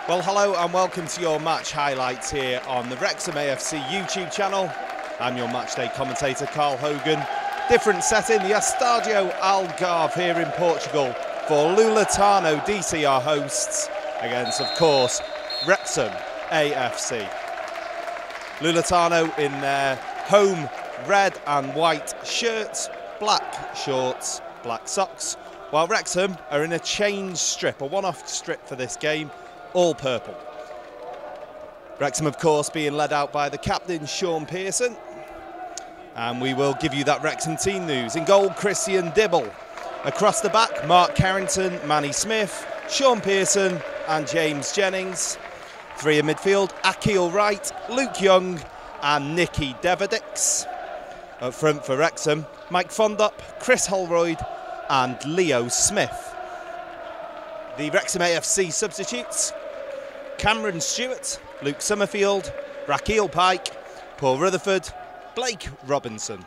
Well, hello and welcome to your match highlights here on the Wrexham AFC YouTube channel. I'm your matchday commentator, Carl Hogan. Different setting, the Estadio Algarve here in Portugal for Louletano DC, our hosts, against, of course, Wrexham AFC. Louletano in their home red and white shirts, black shorts, black socks, while Wrexham are in a change strip, a one-off strip for this game, all purple. Wrexham, of course, being led out by the captain, Sean Pearson. And we will give you that Wrexham team news. In goal, Christian Dibble. Across the back, Mark Carrington, Manny Smith, Sean Pearson and James Jennings. Three in midfield, Akil Wright, Luke Young and Nicky Deverdix. Up front for Wrexham, Mike Fondop, Chris Holroyd and Leo Smith. The Wrexham AFC substitutes: Cameron Stewart, Luke Summerfield, Raquel Pike, Paul Rutherford, Blake Robinson.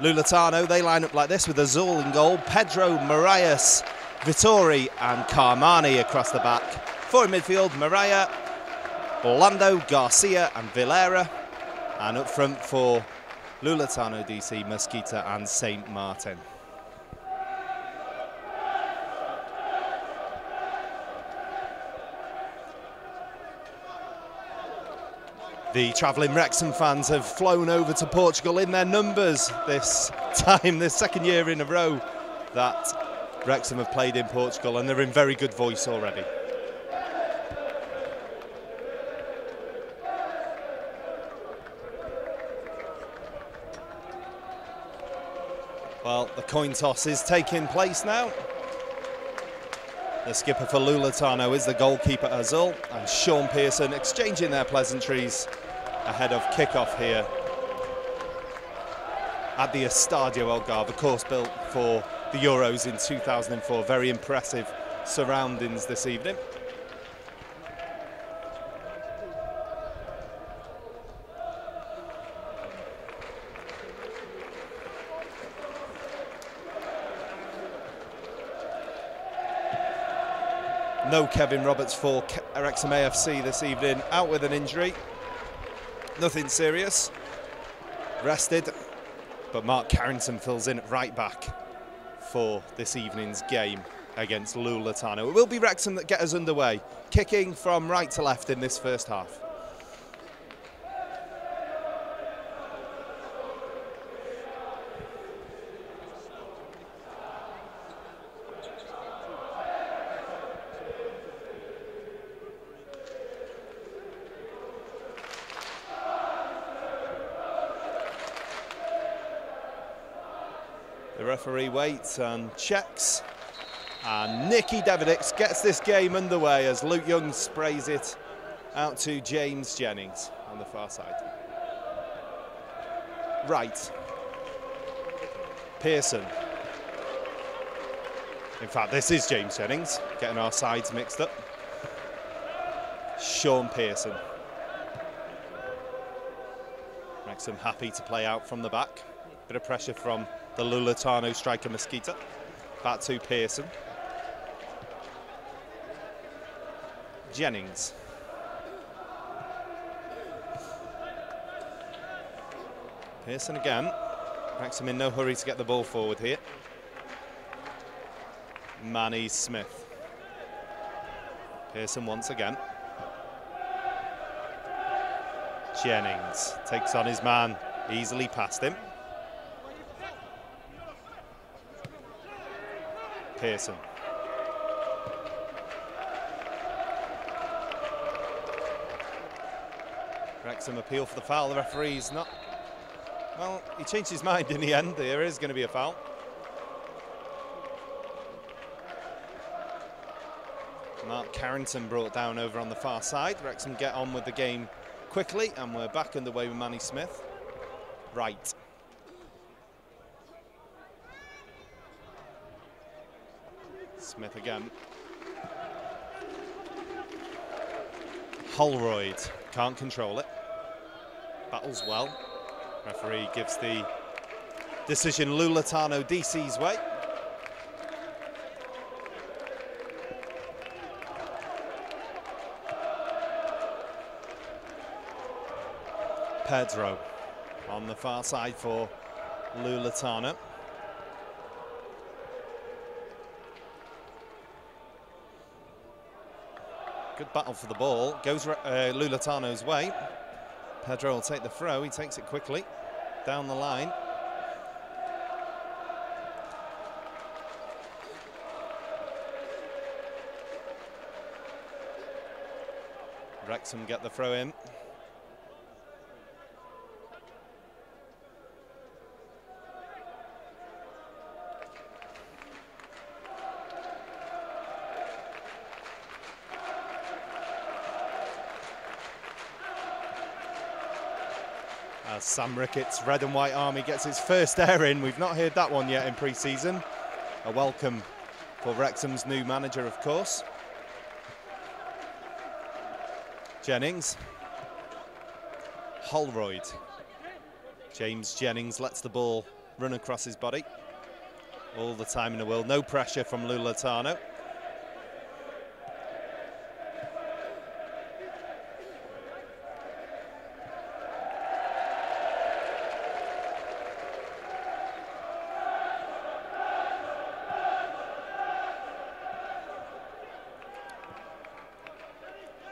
Louletano, they line up like this with Azul in goal, Pedro Marias, Vittori and Carmani across the back. Four in midfield, Maria, Orlando, Garcia and Vilera. And up front for Louletano DC, Mesquita and Saint Martin. The travelling Wrexham fans have flown over to Portugal in their numbers this time, this second year in a row that Wrexham have played in Portugal, and they're in very good voice already. Well, the coin toss is taking place now. The skipper for Louletano is the goalkeeper Azul, and Sean Pearson exchanging their pleasantries ahead of kick-off here at the Estadio Algarve, of course built for the Euros in 2004. Very impressive surroundings this evening. No Kevin Roberts for Wrexham AFC this evening, out with an injury. Nothing serious. Rested, but Mark Carrington fills in at right back for this evening's game against Louletano. It will be Wrexham that get us underway, kicking from right to left in this first half. The referee waits and checks, and Nicky Deverdix gets this game underway as Luke Young sprays it out to James Jennings on the far side. Right. Pearson. In fact, this is James Jennings, getting our sides mixed up. Sean Pearson. Wrexham happy to play out from the back. Bit of pressure from the Louletano striker Mesquita. Back to Pearson. Jennings. Pearson again. Wrexham in no hurry to get the ball forward here. Manny Smith. Pearson once again. Jennings takes on his man, easily past him. Pearson. Wrexham appeal for the foul. The referee's not... Well, he changed his mind in the end. There is going to be a foul. Mark Carrington brought down over on the far side. Wrexham get on with the game quickly, and we're back underway with Manny Smith. Right. Smith again. Holroyd can't control it. Battles well. Referee gives the decision Louletano DC's way. Pedro on the far side for Louletano. Good battle for the ball. Goes Louletano's way. Pedro will take the throw. He takes it quickly down the line. Wrexham get the throw in. As Sam Rickett's Red and White Army gets its first air in. We've not heard that one yet in pre-season. A welcome for Wrexham's new manager, of course. Jennings. Holroyd. James Jennings lets the ball run across his body. All the time in the world. No pressure from Louletano.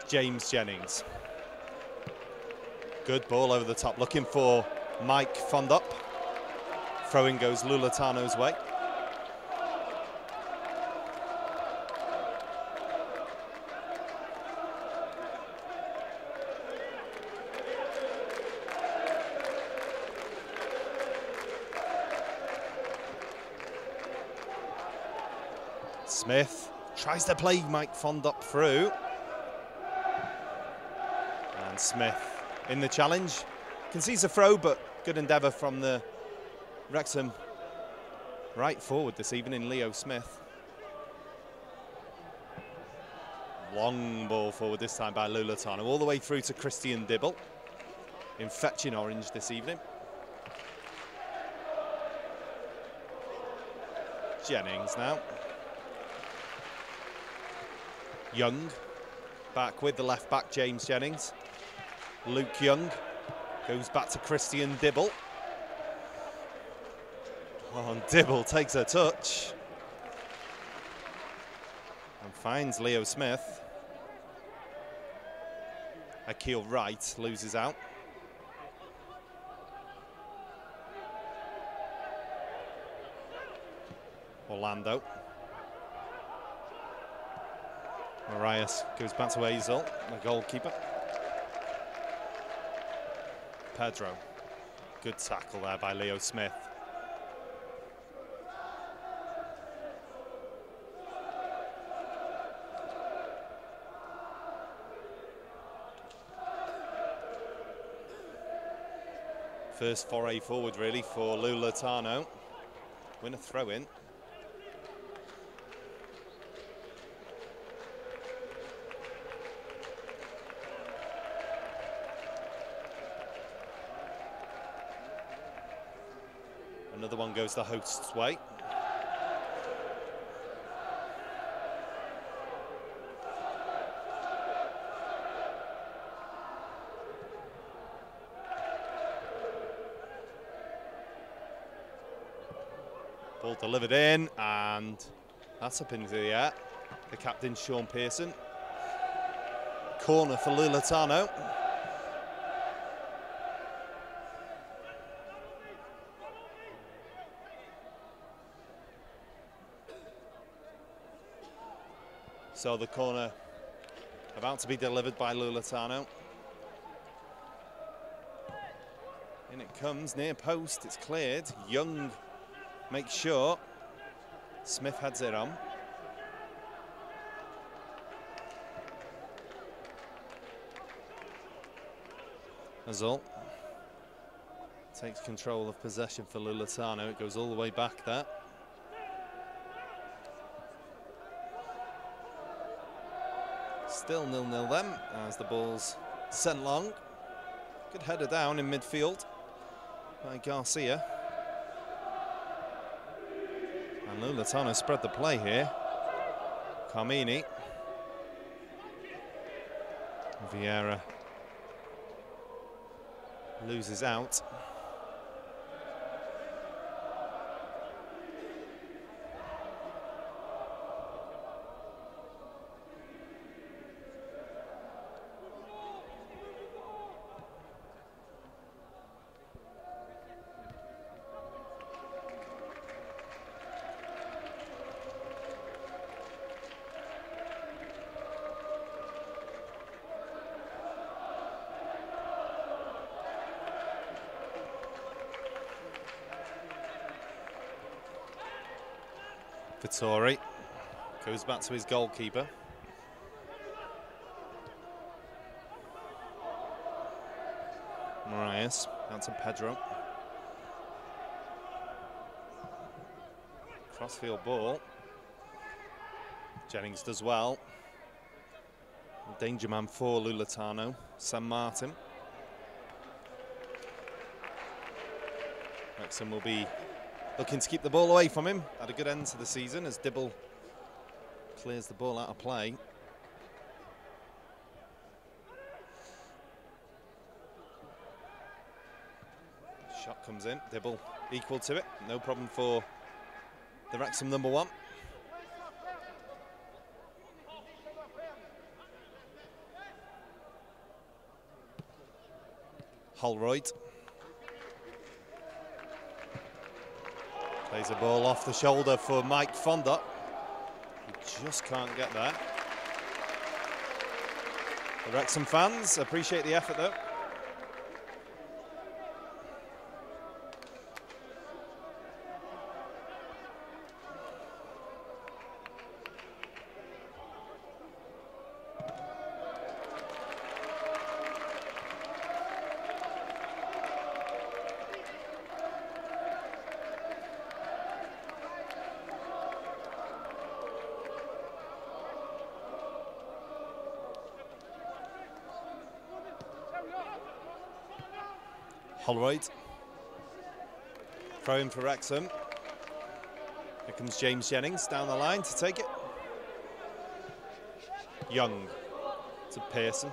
James Jennings. Good ball over the top, looking for Mike Fondop. Throw-in goes Louletano's way. Smith tries to play Mike Fondop through. Smith in the challenge, concedes a throw, but good endeavour from the Wrexham right forward this evening, Leo Smith. Long ball forward this time by Louletano, all the way through to Christian Dibble in fetching orange this evening. Jennings now. Young back with the left back, James Jennings. Luke Young goes back to Christian Dibble. Oh, and Dibble takes a touch and finds Leo Smith. Akil Wright loses out. Orlando. Marias goes back to Hazel, the goalkeeper. Pedro. Good tackle there by Leo Smith. First foray forward really for Louletano. Win a throw in. Another one goes the host's way. Ball delivered in, and that's up into the air. The captain, Sean Pearson. Corner for Louletano. So the corner about to be delivered by Louletano. In it comes, near post, it's cleared. Young makes sure. Smith heads it on. Azul takes control of possession for Louletano. It goes all the way back there. Still 0-0 then, as the ball's sent long. Good header down in midfield by Garcia. And Louletano spread the play here. Carmini. Vieira loses out. Vittori goes back to his goalkeeper. Marias, down to Pedro. Crossfield ball. Jennings does well. Danger man for Louletano, San Martin. Wrexham will be looking to keep the ball away from him. Had a good end to the season as Dibble clears the ball out of play. Shot comes in, Dibble equal to it. No problem for the Wrexham #1. Holroyd. Plays a ball off the shoulder for Mike Fonda. He just can't get there. The Wrexham fans appreciate the effort though. Holroyd. Throw in for Wrexham. Here comes James Jennings down the line to take it. Young to Pearson.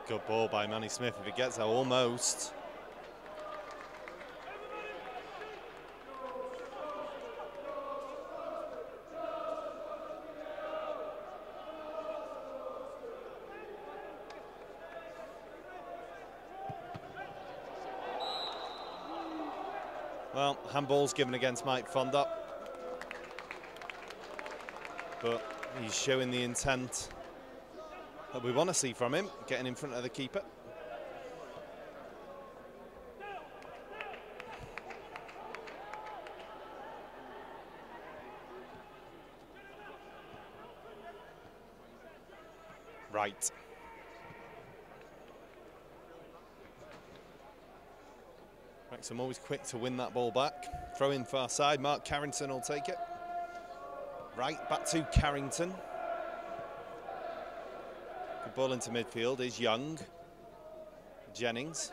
Good ball by Manny Smith if he gets there, almost. Well, handball's given against Mike Fonda, but he's showing the intent that we want to see from him, getting in front of the keeper. Right. Wrexham always quick to win that ball back. Throw in far side, Mark Carrington will take it. Right, back to Carrington. Good ball into midfield is Young. Jennings.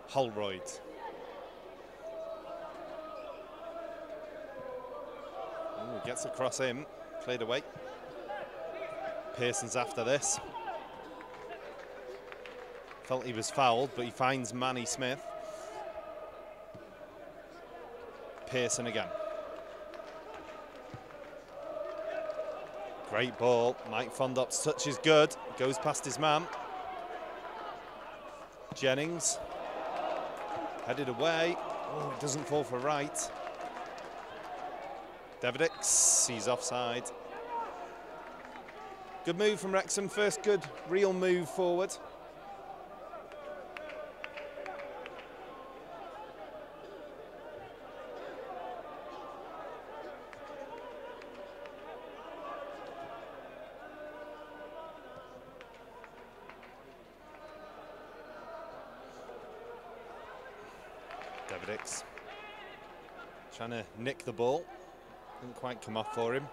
Holroyd. Ooh, gets across him, played away. Pearson's after this. Felt he was fouled, but he finds Manny Smith. Pearson again. Great ball. Mike Fondop's touch is good. Goes past his man. Jennings. Headed away. Oh, it doesn't fall for right. Davidix, he's offside. Good move from Wrexham. First good real move forward. Davidix. Trying to nick the ball. Didn't quite come off for him.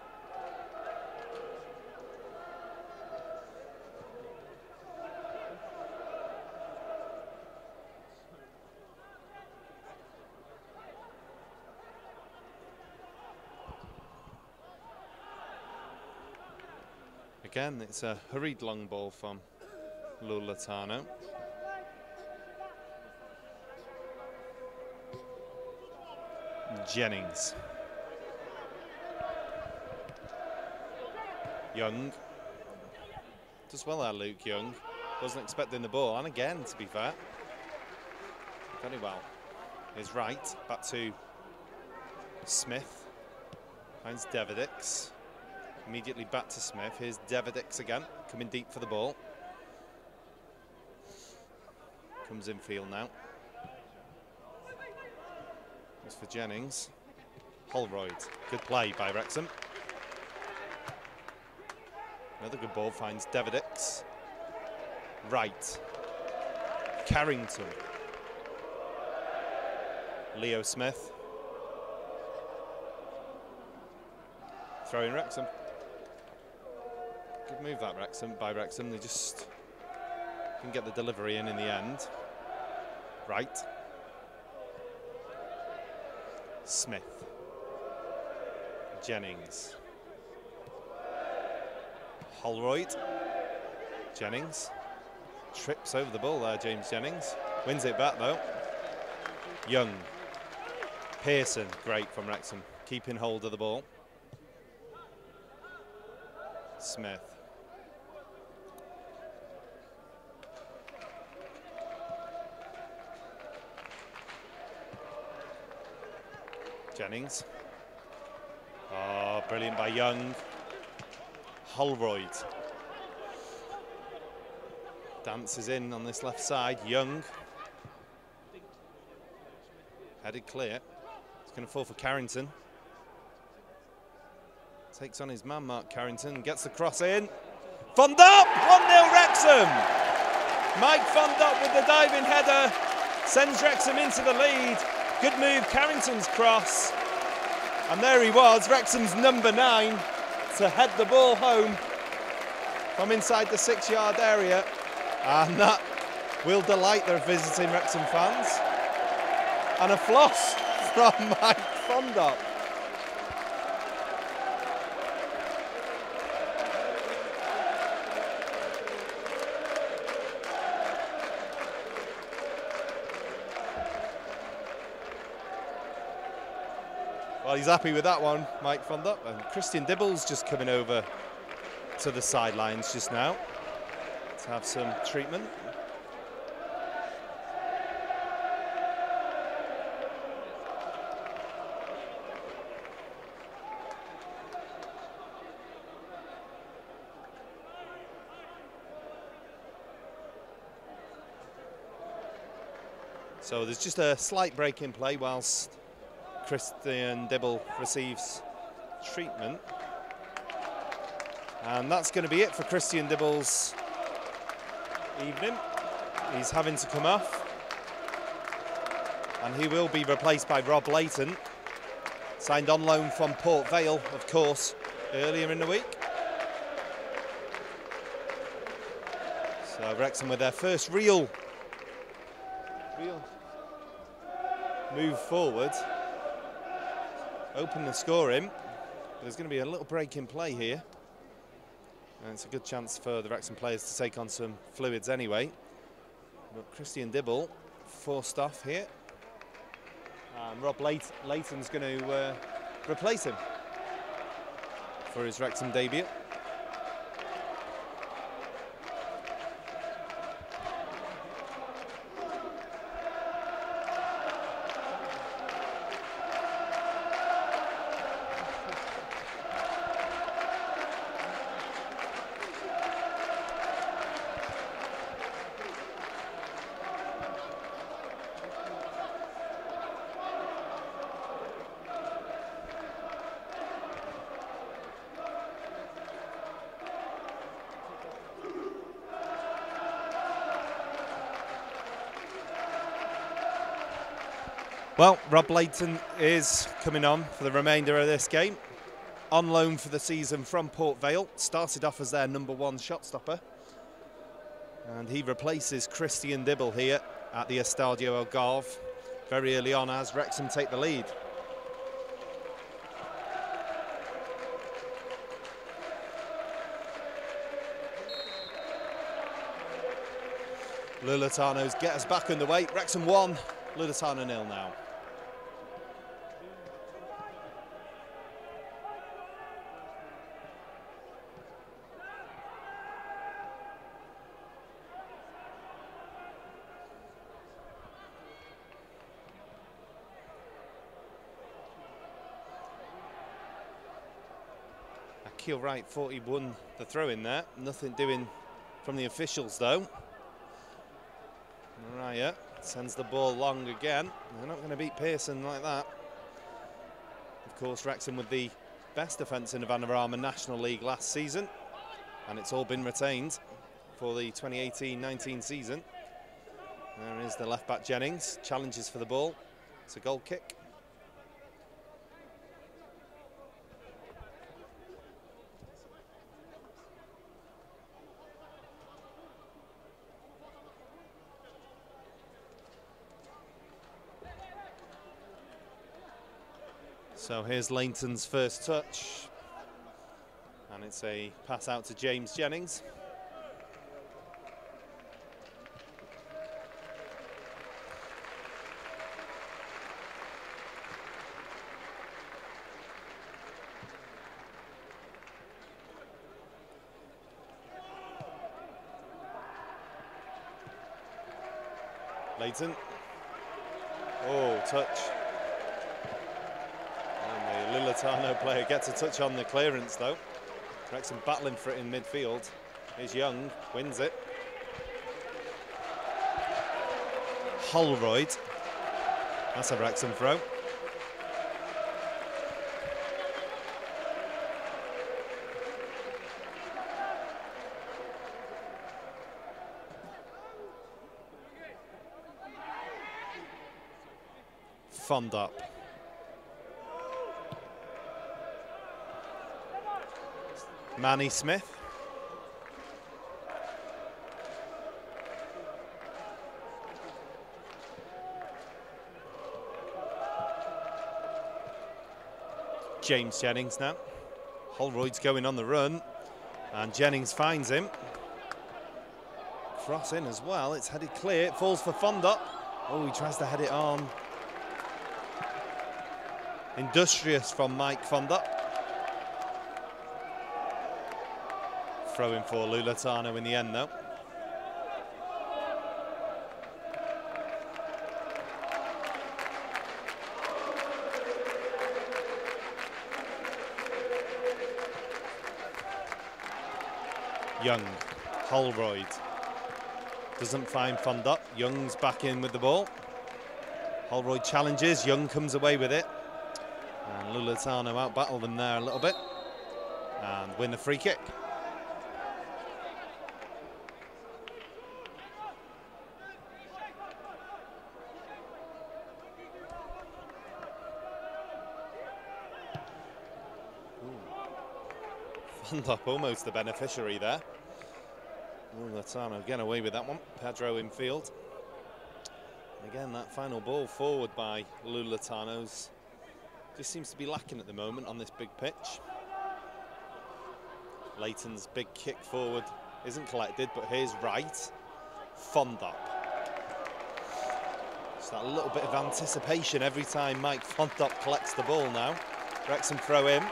Again, it's a hurried long ball from Louletano. Jennings. Young. Does well there, Luke Young. Wasn't expecting the ball, and again, to be fair. Very well. Here's right, back to Smith. Finds Davidix. Immediately back to Smith. Here's Davidix again, coming deep for the ball. Comes in field now. It's for Jennings. Holroyd. Good play by Wrexham. Another good ball finds Davidix. Right. Carrington. Leo Smith. Throw in Wrexham. Good move that by Wrexham. They just can get the delivery in the end. Right. Smith. Jennings. Holroyd. Jennings. Trips over the ball there, James Jennings. Wins it back though. Young. Pearson. Great from Wrexham. Keeping hold of the ball. Smith. Jennings. Oh, brilliant by Young. Holroyd. Dances in on this left side. Young. Headed clear. It's going to fall for Carrington. Takes on his man, Mark Carrington. Gets the cross in. Von Dop! 1-0 Wrexham! Mike Von Dop with the diving header. Sends Wrexham into the lead. Good move, Carrington's cross. And there he was, Wrexham's number 9, to head the ball home from inside the 6-yard area. And that will delight the visiting Wrexham fans. And a floss from Mike Von Dop. Well, he's happy with that one, Mike Von Dop. And Christian Dibble's just coming over to the sidelines just now to have some treatment. So there's just a slight break in play whilst Christian Dibble receives treatment. And that's going to be it for Christian Dibble's evening. He's having to come off. And he will be replaced by Rob Layton, signed on loan from Port Vale, of course, earlier in the week. So Wrexham with their first real move forward. Open the scoring, but there's going to be a little break in play here. And it's a good chance for the Wrexham players to take on some fluids anyway. But Christian Dibble forced off here. And Rob Layton's going to replace him for his Wrexham debut. Well, Rob Layton is coming on for the remainder of this game. On loan for the season from Port Vale. Started off as their #1 shot stopper. And he replaces Christian Dibble here at the Estadio Algarve very early on as Wrexham take the lead. Louletano's get us back underway. Wrexham 1, Louletano 0 now. Akil Wright thought he won the throw in there. Nothing doing from the officials though. Mariah sends the ball long again. They're not going to beat Pearson like that. Of course, Wrexham with the best defence in the Vanarama National League last season, and it's all been retained for the 2018-19 season. There is the left back Jennings, challenges for the ball. It's a goal kick. So here's Layton's first touch, and it's a pass out to James Jennings. Layton. Oh, touch. Louletano player gets a touch on the clearance though. Wrexham battling for it in midfield. Here's Young, wins it. Holroyd. That's a Wrexham throw. Fond-up. Manny Smith. James Jennings now. Holroyd's going on the run, and Jennings finds him. Cross in as well, it's headed clear, it falls for Fond-up. Oh, he tries to head it on. Industrious from Mike Fond-up. Throw in for Louletano in the end though. Young, Holroyd. Doesn't find Fond-up. Young's back in with the ball. Holroyd challenges, Young comes away with it. And Louletano outbattled them there a little bit. And win the free kick. Fond-up almost the beneficiary there. Louletano getting away with that one. Pedro in field. Again, that final ball forward by Louletano's just seems to be lacking at the moment on this big pitch. Layton's big kick forward isn't collected, but here's Wright. Fond-up. Just that little bit of anticipation every time Mike Fond-up collects the ball now. Wrexham throw in.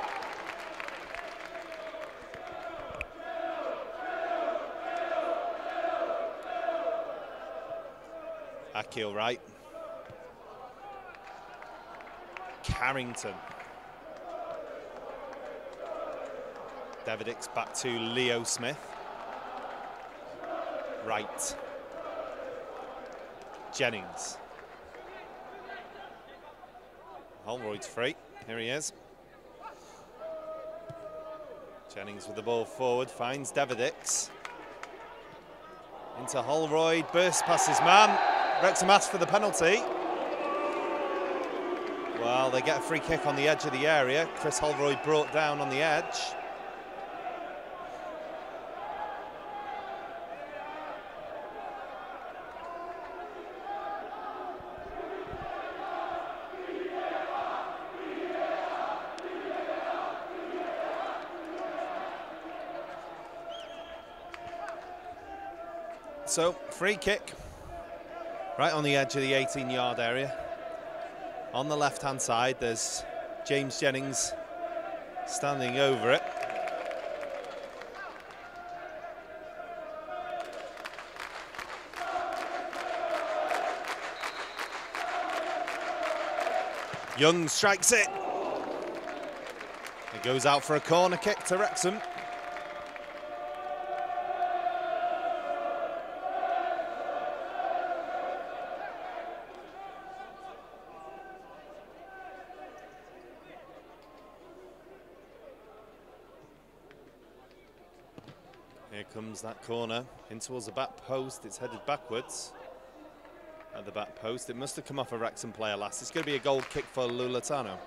Akil Wright. Carrington. Davidix back to Leo Smith. Wright. Jennings. Holroyd's free. Here he is. Jennings with the ball forward, finds Davidix. Into Holroyd, bursts past his man. Wrexham asks for the penalty. Well, they get a free kick on the edge of the area. Chris Holroyd brought down on the edge. So, free kick, right on the edge of the 18-yard area. On the left-hand side, there's James Jennings standing over it. Young strikes it. It goes out for a corner kick to Wrexham. Here comes that corner in towards the back post. It's headed backwards at the back post. It must have come off a Wrexham player last. It's going to be a goal kick for Louletano.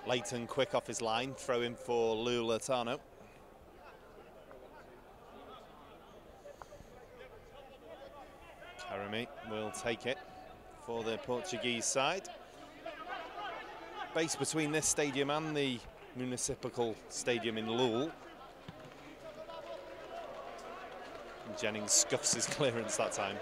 Leighton quick off his line, throw in for Louletano. Karami will take it for the Portuguese side. Base between this stadium and the Municipal Stadium in Lille. Jennings scuffs his clearance that time.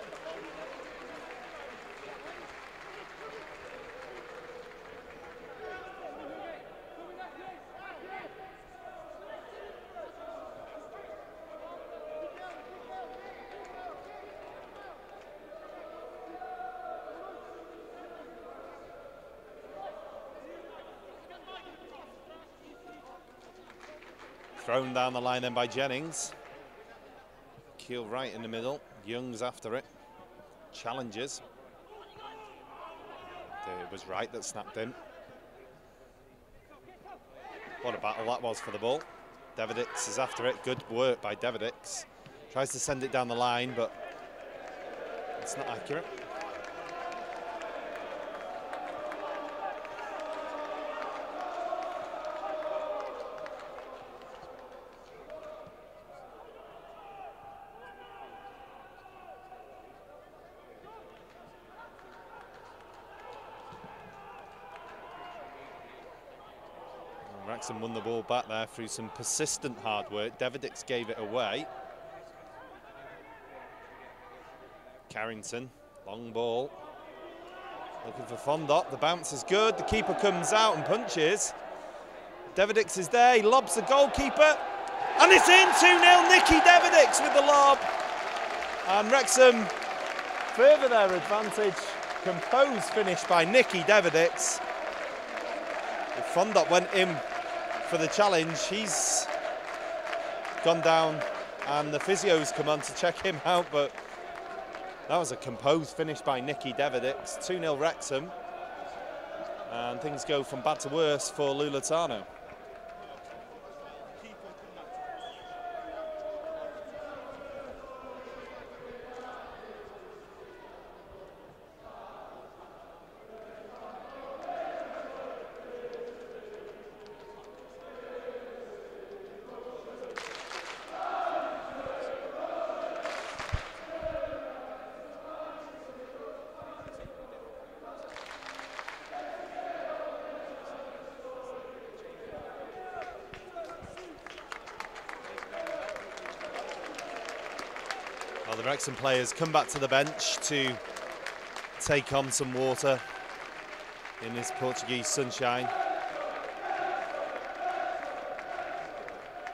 Thrown down the line then by Jennings. Keel right in the middle. Young's after it. Challenges. It was Wright that snapped in. What a battle that was for the ball. Davidix is after it. Good work by Davidix. Tries to send it down the line, but it's not accurate. Wrexham won the ball back there through some persistent hard work. Davidix gave it away. Carrington, long ball. Looking for Fondop. The bounce is good. The keeper comes out and punches. Davidix is there. He lobs the goalkeeper. And it's in 2-0. Nicky Davidix with the lob. And Wrexham further their advantage. Composed finish by Nicky Davidix. If Fondop went in for the challenge, he's gone down and the physio's come on to check him out, but that was a composed finish by Nicky Davidix. 2-0 Wrexham, and things go from bad to worse for Louletano. Well, the Wrexham players come back to the bench to take on some water in this Portuguese sunshine.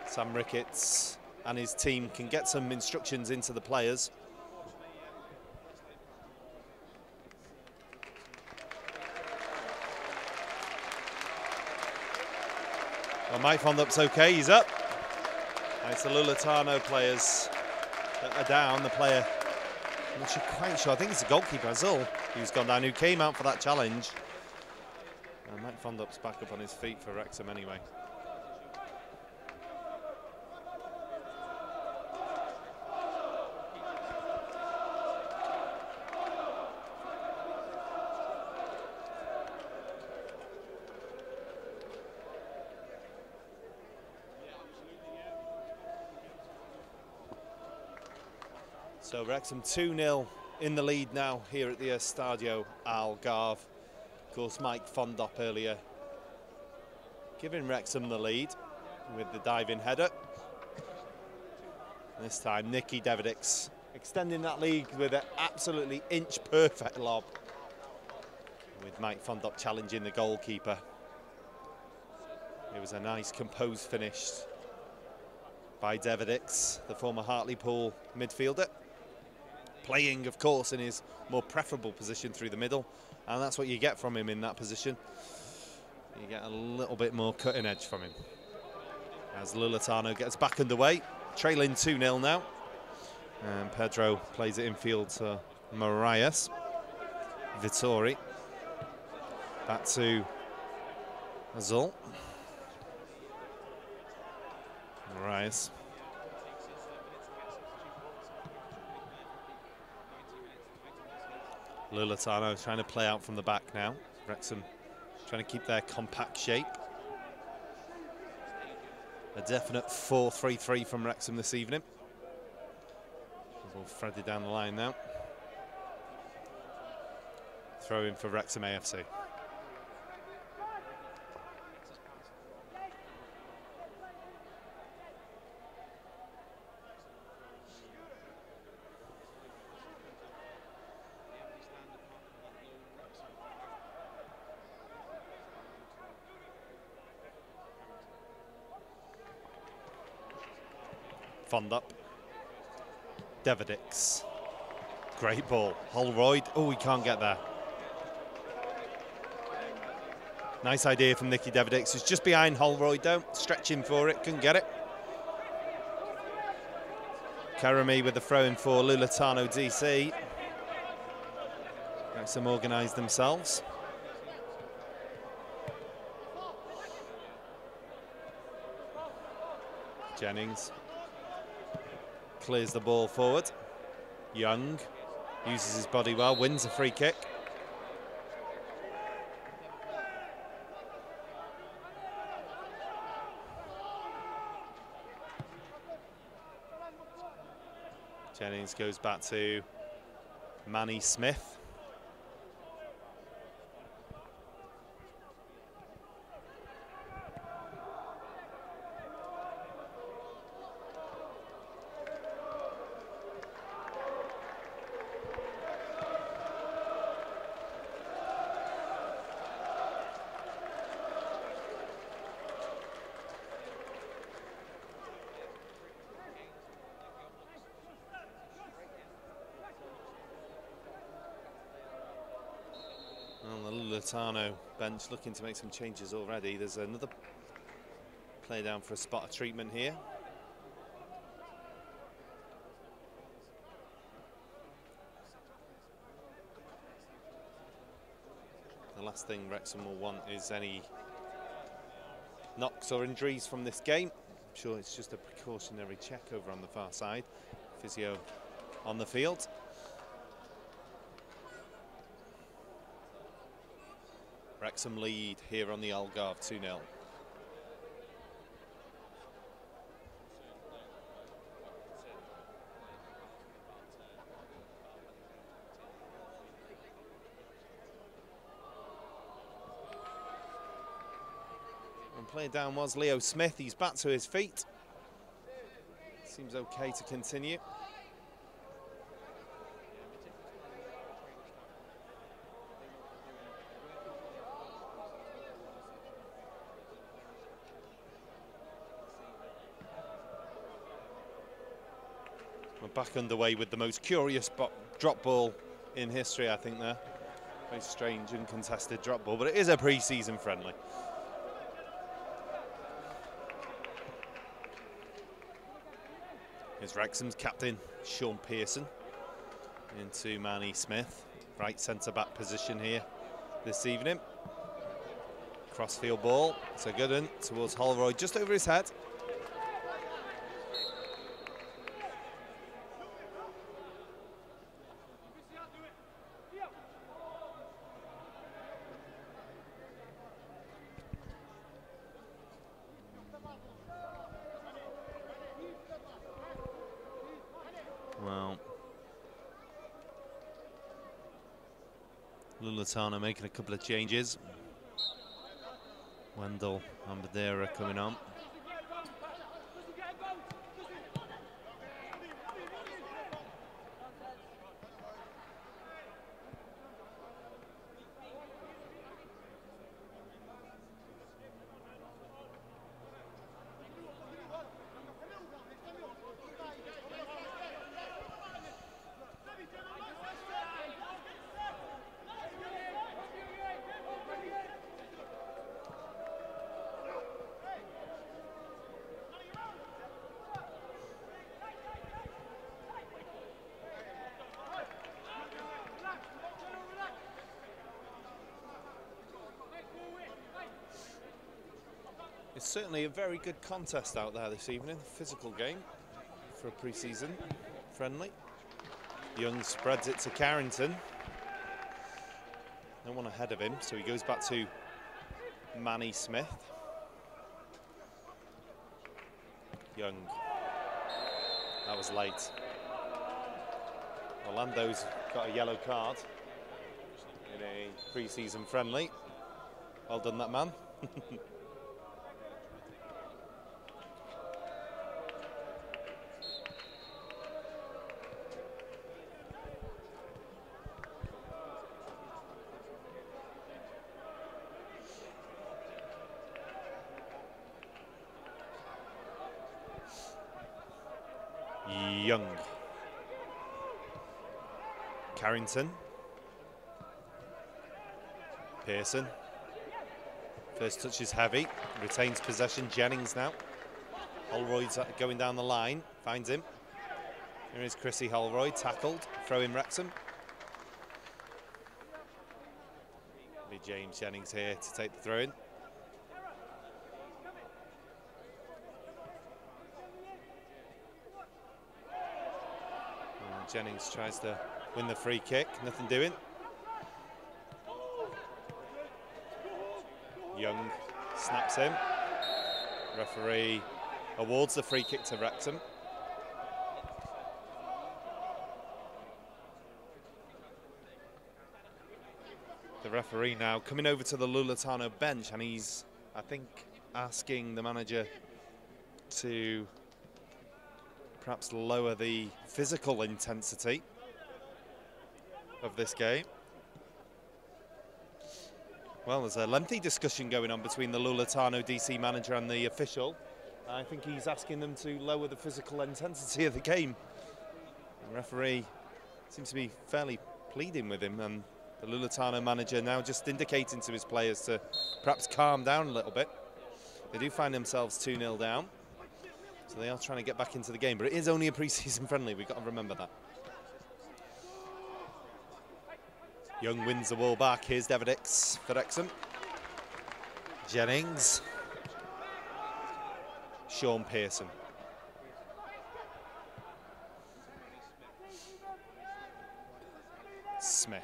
Sam Ricketts and his team can get some instructions into the players. Well, Mike Fondup's okay, he's up. And it's the Louletano players that are down. The player, I'm not quite sure, I think it's the goalkeeper, Azul, who's gone down, who came out for that challenge. And Mike Fondup's back up on his feet for Wrexham anyway. So Wrexham 2-0 in the lead now here at the Estadio Algarve. Of course, Mike Fondup earlier giving Wrexham the lead with the diving header. This time, Nicky Davidix extending that lead with an absolutely inch-perfect lob, with Mike Fondup challenging the goalkeeper. It was a nice, composed finish by Davidix, the former Hartlepool midfielder. Playing, of course, in his more preferable position through the middle, and that's what you get from him in that position. You get a little bit more cutting edge from him. As Louletano gets back underway, trailing 2-0 now. And Pedro plays it infield to Marias. Vittori. Back to Azul. Marias. Louletano trying to play out from the back now. Wrexham trying to keep their compact shape. A definite 4-3-3 from Wrexham this evening. All threaded down the line now. Throw in for Wrexham AFC. Fondup. Davidix. Great ball. Holroyd. Oh, he can't get there. Nice idea from Nicky Davidix. He's just behind Holroyd though. Stretching for it. Couldn't get it. Karami with the throw in for Louletano DC. Wrexham organised themselves. Jennings clears the ball forward. Young uses his body well, wins a free kick. Jennings goes back to Manny Smith. Louletano bench looking to make some changes already. There's another play down for a spot of treatment here. The last thing Wrexham will want is any knocks or injuries from this game. I'm sure it's just a precautionary check over on the far side. Physio on the field. Wrexham lead here on the Algarve 2-0. And playing down was Leo Smith. He's back to his feet. Seems okay to continue. We're back underway with the most curious drop ball in history, I think, there. Very strange, uncontested drop ball, but it is a pre-season friendly. Here's Wrexham's captain, Sean Pearson, into Manny Smith. Right centre-back position here this evening. Crossfield ball, it's a good one towards Holroyd, just over his head. Well, Louletano making a couple of changes. Wendell and Badera coming on. It's certainly a very good contest out there this evening, physical game for a pre-season friendly. Young spreads it to Carrington. No one ahead of him, so he goes back to Manny Smith. Young, that was late. Orlando's got a yellow card in a pre-season friendly. Well done, that man. Young. Carrington. Pearson. First touch is heavy. Retains possession. Jennings now. Holroyd's going down the line. Finds him. Here is Chrissy Holroyd. Tackled. Throw in Wrexham. James Jennings here to take the throw in. Jennings tries to win the free kick, nothing doing. Young snaps him. Referee awards the free kick to Wrexham. The referee now coming over to the Louletano bench, and he's, I think, asking the manager to perhaps lower the physical intensity of this game. Well, there's a lengthy discussion going on between the Louletano DC manager and the official. I think he's asking them to lower the physical intensity of the game. The referee seems to be fairly pleading with him, and the Louletano manager now just indicating to his players to perhaps calm down a little bit. They do find themselves 2-0 down. So they are trying to get back into the game, but it is only a pre-season friendly. We've got to remember that. Young wins the ball back. Here's Davidix for Wrexham. Jennings. Sean Pearson. Smith.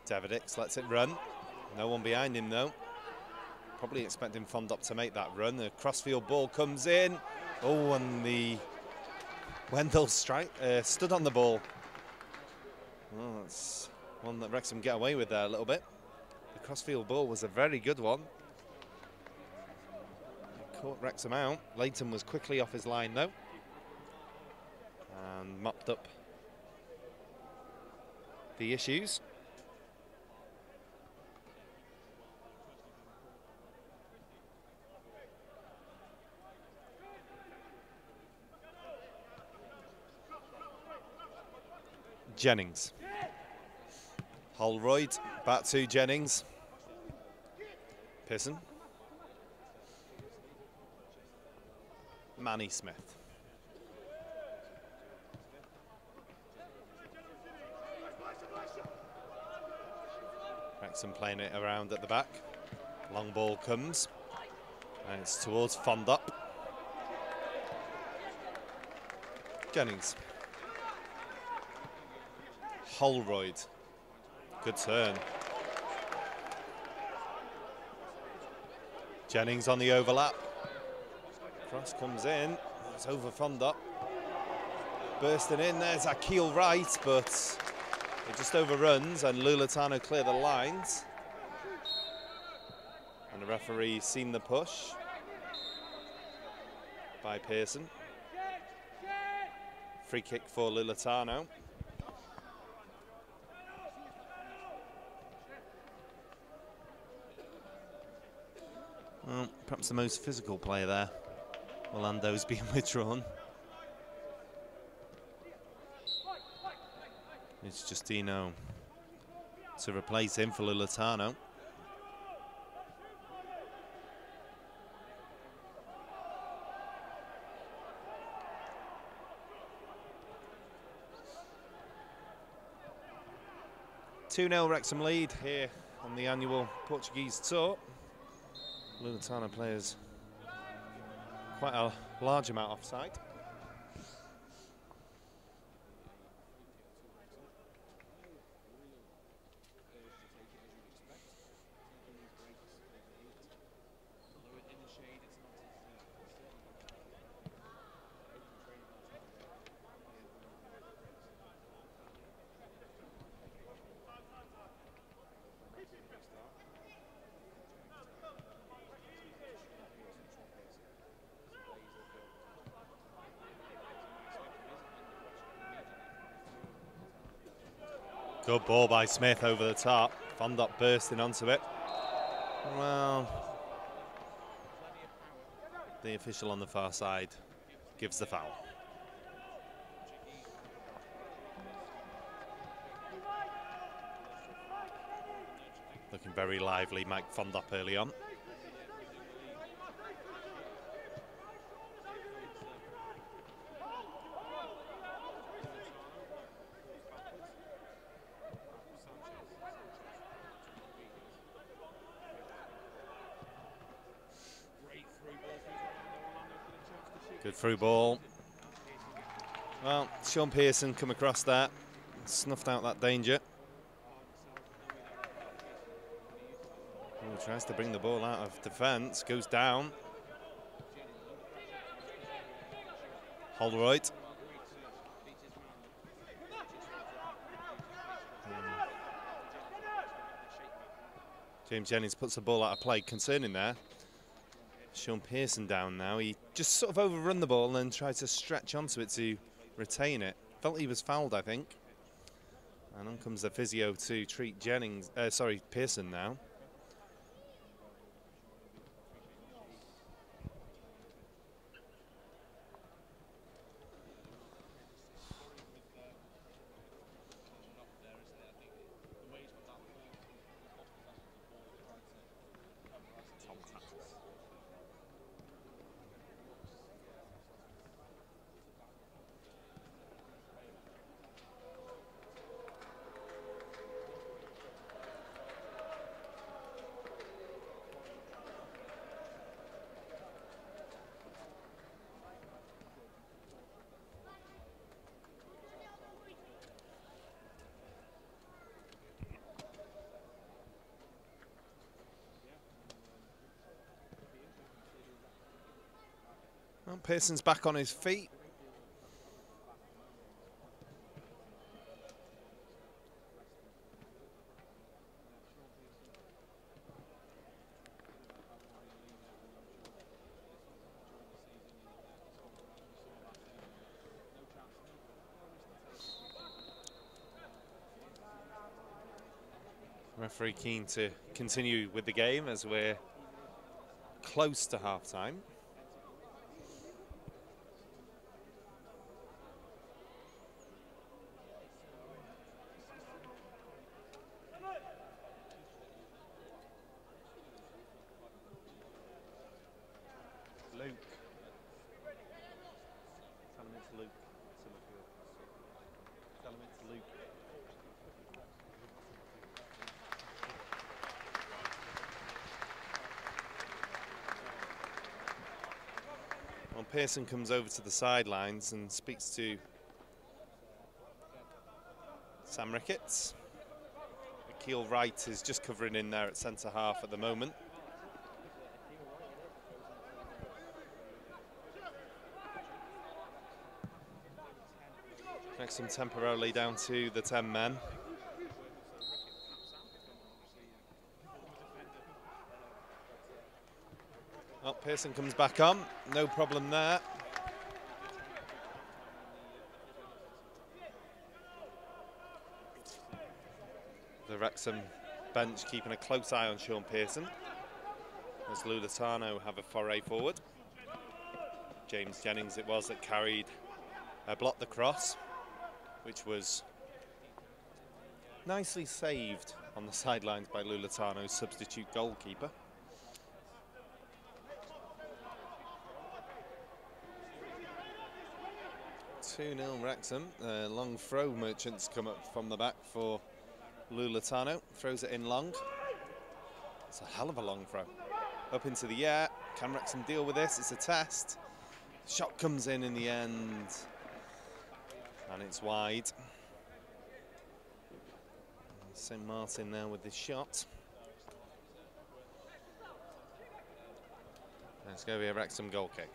Davidix lets it run. No one behind him though. Probably expecting Fondop to make that run. The crossfield ball comes in. Oh, and the Wendell strike stood on the ball. Well, that's one that Wrexham get away with there a little bit. The crossfield ball was a very good one. It caught Wrexham out. Leighton was quickly off his line though, and mopped up the issues. Jennings. Holroyd back to Jennings. Pearson. Manny Smith. Wrexham playing it around at the back. Long ball comes. And it's towards Fondup. Jennings. Holroyd. Good turn. Jennings on the overlap. Cross comes in. It's over Fondup. Bursting in, there's Akil Wright, but it just overruns and Louletano clear the lines. And the referee's seen the push by Pearson. Free kick for Louletano. Well, perhaps the most physical player there. Orlando's being withdrawn. It's Justino to replace him for Louletano. (2-0) Wrexham lead here on the annual Portuguese tour. Louletano players quite a large amount offside. Good ball by Smith over the top. Fondup bursting onto it. Well, the official on the far side gives the foul. Looking very lively, Mike Fondup early on. Good through ball. Well, Sean Pearson come across that, snuffed out that danger. Tries to bring the ball out of defence, goes down. Holroyd. James Jennings puts the ball out of play, concerning there. Sean Pearson down now. He just sort of overrun the ball and then tried to stretch onto it to retain it. Felt he was fouled, I think. And on comes the physio to treat Pearson now. Well, Pearson's back on his feet. Referee keen to continue with the game as we're close to half-time. Luke. Pearson comes over to the sidelines and speaks to Sam Ricketts. Akil Wright is just covering in there at centre half at the moment. Wrexham temporarily down to the 10 men. Oh, Pearson comes back on, no problem there. The Wrexham bench keeping a close eye on Sean Pearson as Louletano have a foray forward. James Jennings it was that blocked the cross, which was nicely saved on the sidelines by Louletano's substitute goalkeeper. 2-0 Wrexham. Long throw, Merchants come up from the back for Louletano. Throws it in long. It's a hell of a long throw. Up into the air. Can Wrexham deal with this? It's a test. Shot comes in the end. And it's wide. St. Martin there with the shot. It's going to be a Wrexham goal kick.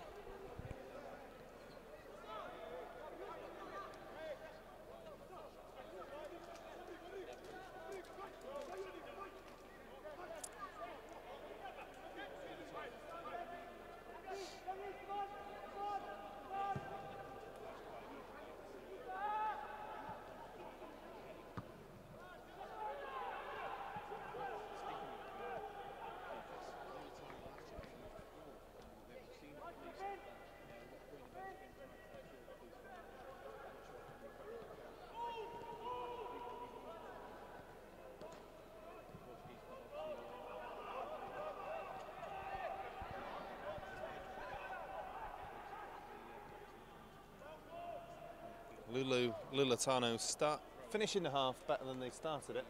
Louletano finishing the half better than they started it.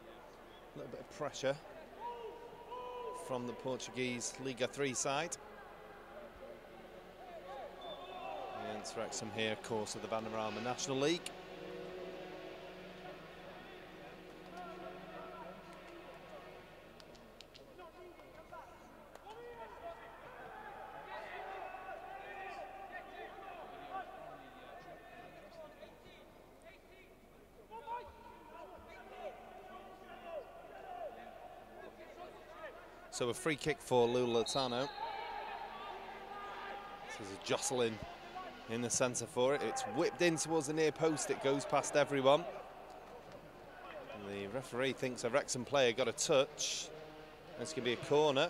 A little bit of pressure from the Portuguese Liga 3 side. Against Wrexham here, of course, of the Vanarama National League. So a free kick for Louletano. There's a jostling in the centre for it. It's whipped in towards the near post. It goes past everyone. And the referee thinks a Wrexham player got a touch. It's going to be a corner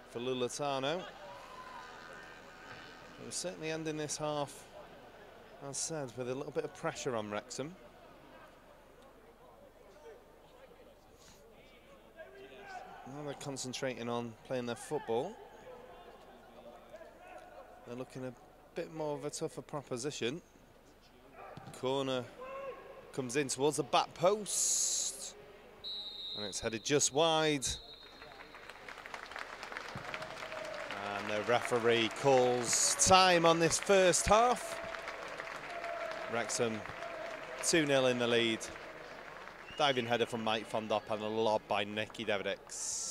for Louletano. We're certainly ending this half, as said, with a little bit of pressure on Wrexham. Now they're concentrating on playing their football. They're looking a bit more of a tougher proposition. Corner comes in towards the back post. And it's headed just wide. And the referee calls time on this first half. Wrexham 2-0 in the lead. Diving header from Mike van Dop and a lob by Nicky Devedix.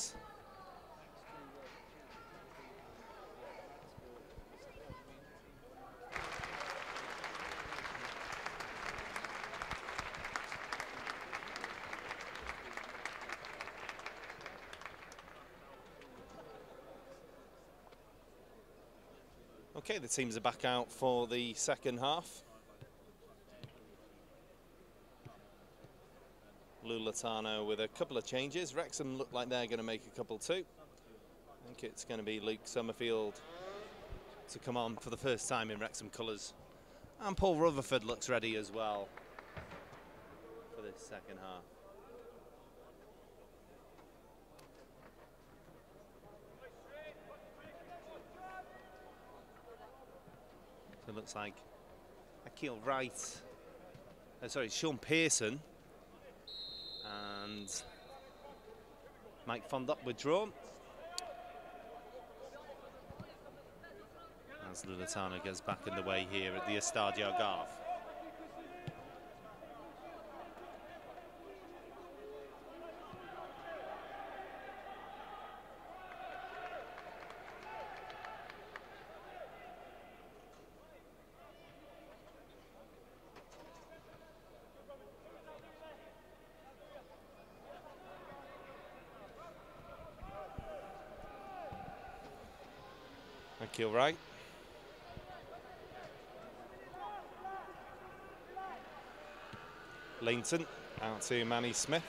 Okay, the teams are back out for the second half. Louletano with a couple of changes. Wrexham look like they're going to make a couple too. I think it's going to be Luke Summerfield to come on for the first time in Wrexham colours. And Paul Rutherford looks ready as well for this second half. So it looks like Akil Wright, Sean Pearson and Mike van Dop withdrawn. as Louletano gets back in the way here at the Estadio Algarve. Thank you, right. Lainton out to Manny Smith,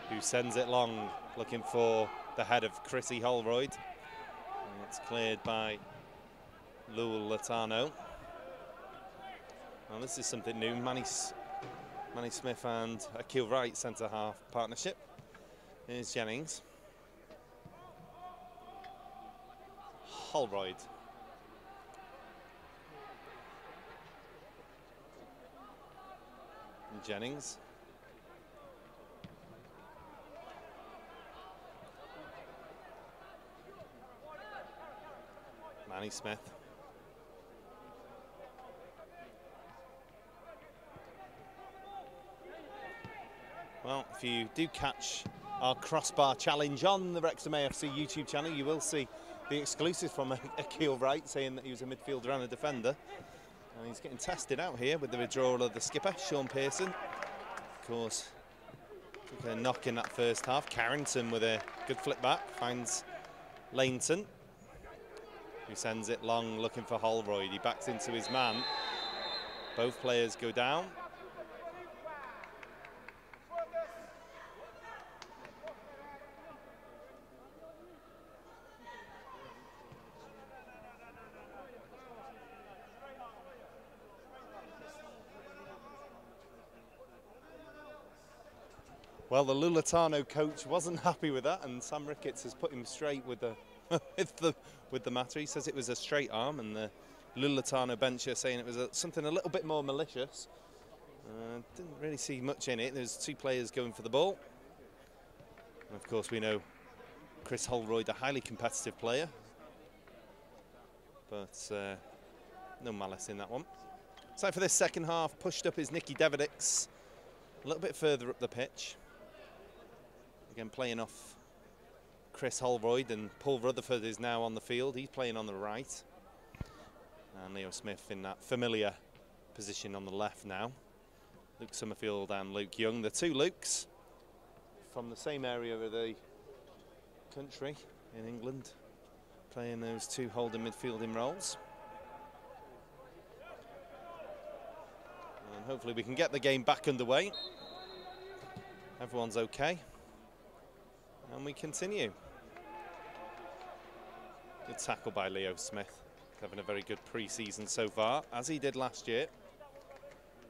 who sends it long, looking for the head of Chrissy Holroyd. And it's cleared by Louletano. Well, this is something new. Manny Smith and Akil Wright centre-half partnership. Here's Jennings. Holroyd. And Jennings. Manny Smith. Well, if you do catch our crossbar challenge on the Wrexham AFC YouTube channel, you will see the exclusive from Akil Wright saying that he was a midfielder and a defender. And he's getting tested out here with the withdrawal of the skipper, Sean Pearson. Of course, took a knock in that first half. Carrington with a good flip back finds Lainton, who sends it long looking for Holroyd. He backs into his man. Both players go down. Well, the Louletano coach wasn't happy with that, and Sam Ricketts has put him straight with the with the matter. He says it was a straight arm, and the Louletano bench are saying it was something a little bit more malicious. Didn't really see much in it. There's two players going for the ball. And of course, we know Chris Holroyd, a highly competitive player, but no malice in that one. So for this second half, pushed up is Nicky Devedix, a little bit further up the pitch. Again, playing off Chris Holroyd, and Paul Rutherford is now on the field. He's playing on the right. And Leo Smith in that familiar position on the left now. Luke Summerfield and Luke Young, the two Lukes from the same area of the country in England, playing those two holding midfielding roles. And hopefully we can get the game back underway. Everyone's okay. And we continue. Good tackle by Leo Smith. Having a very good pre-season so far, as he did last year.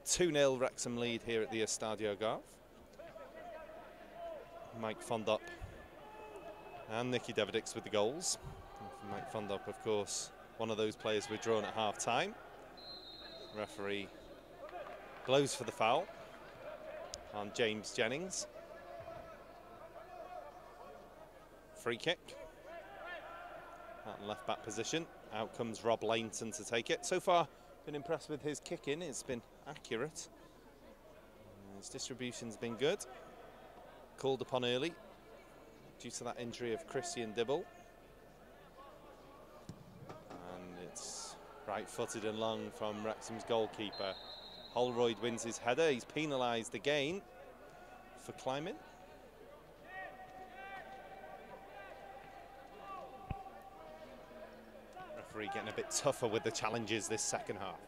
2-0 Wrexham lead here at the Estadio Algarve. Mike Fondop and Nicky Devedix with the goals. Mike Fondop, of course, one of those players withdrawn at half-time. Referee blows for the foul on James Jennings. Free kick. That left back position. Out comes Rob Lainton to take it. So far, been impressed with his kicking. It's been accurate. His distribution's been good. Called upon early due to that injury of Christian Dibble. And it's right-footed and long from Wrexham's goalkeeper. Holroyd wins his header. He's penalised again for climbing. Referee getting a bit tougher with the challenges this second half.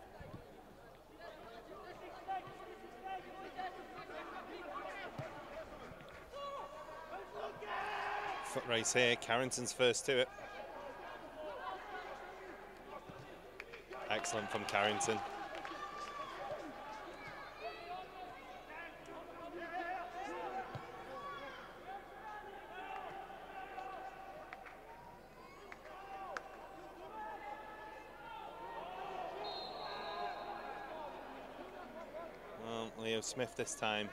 Foot race here, Carrington's first to it. Excellent from Carrington. Well, Leo Smith this time,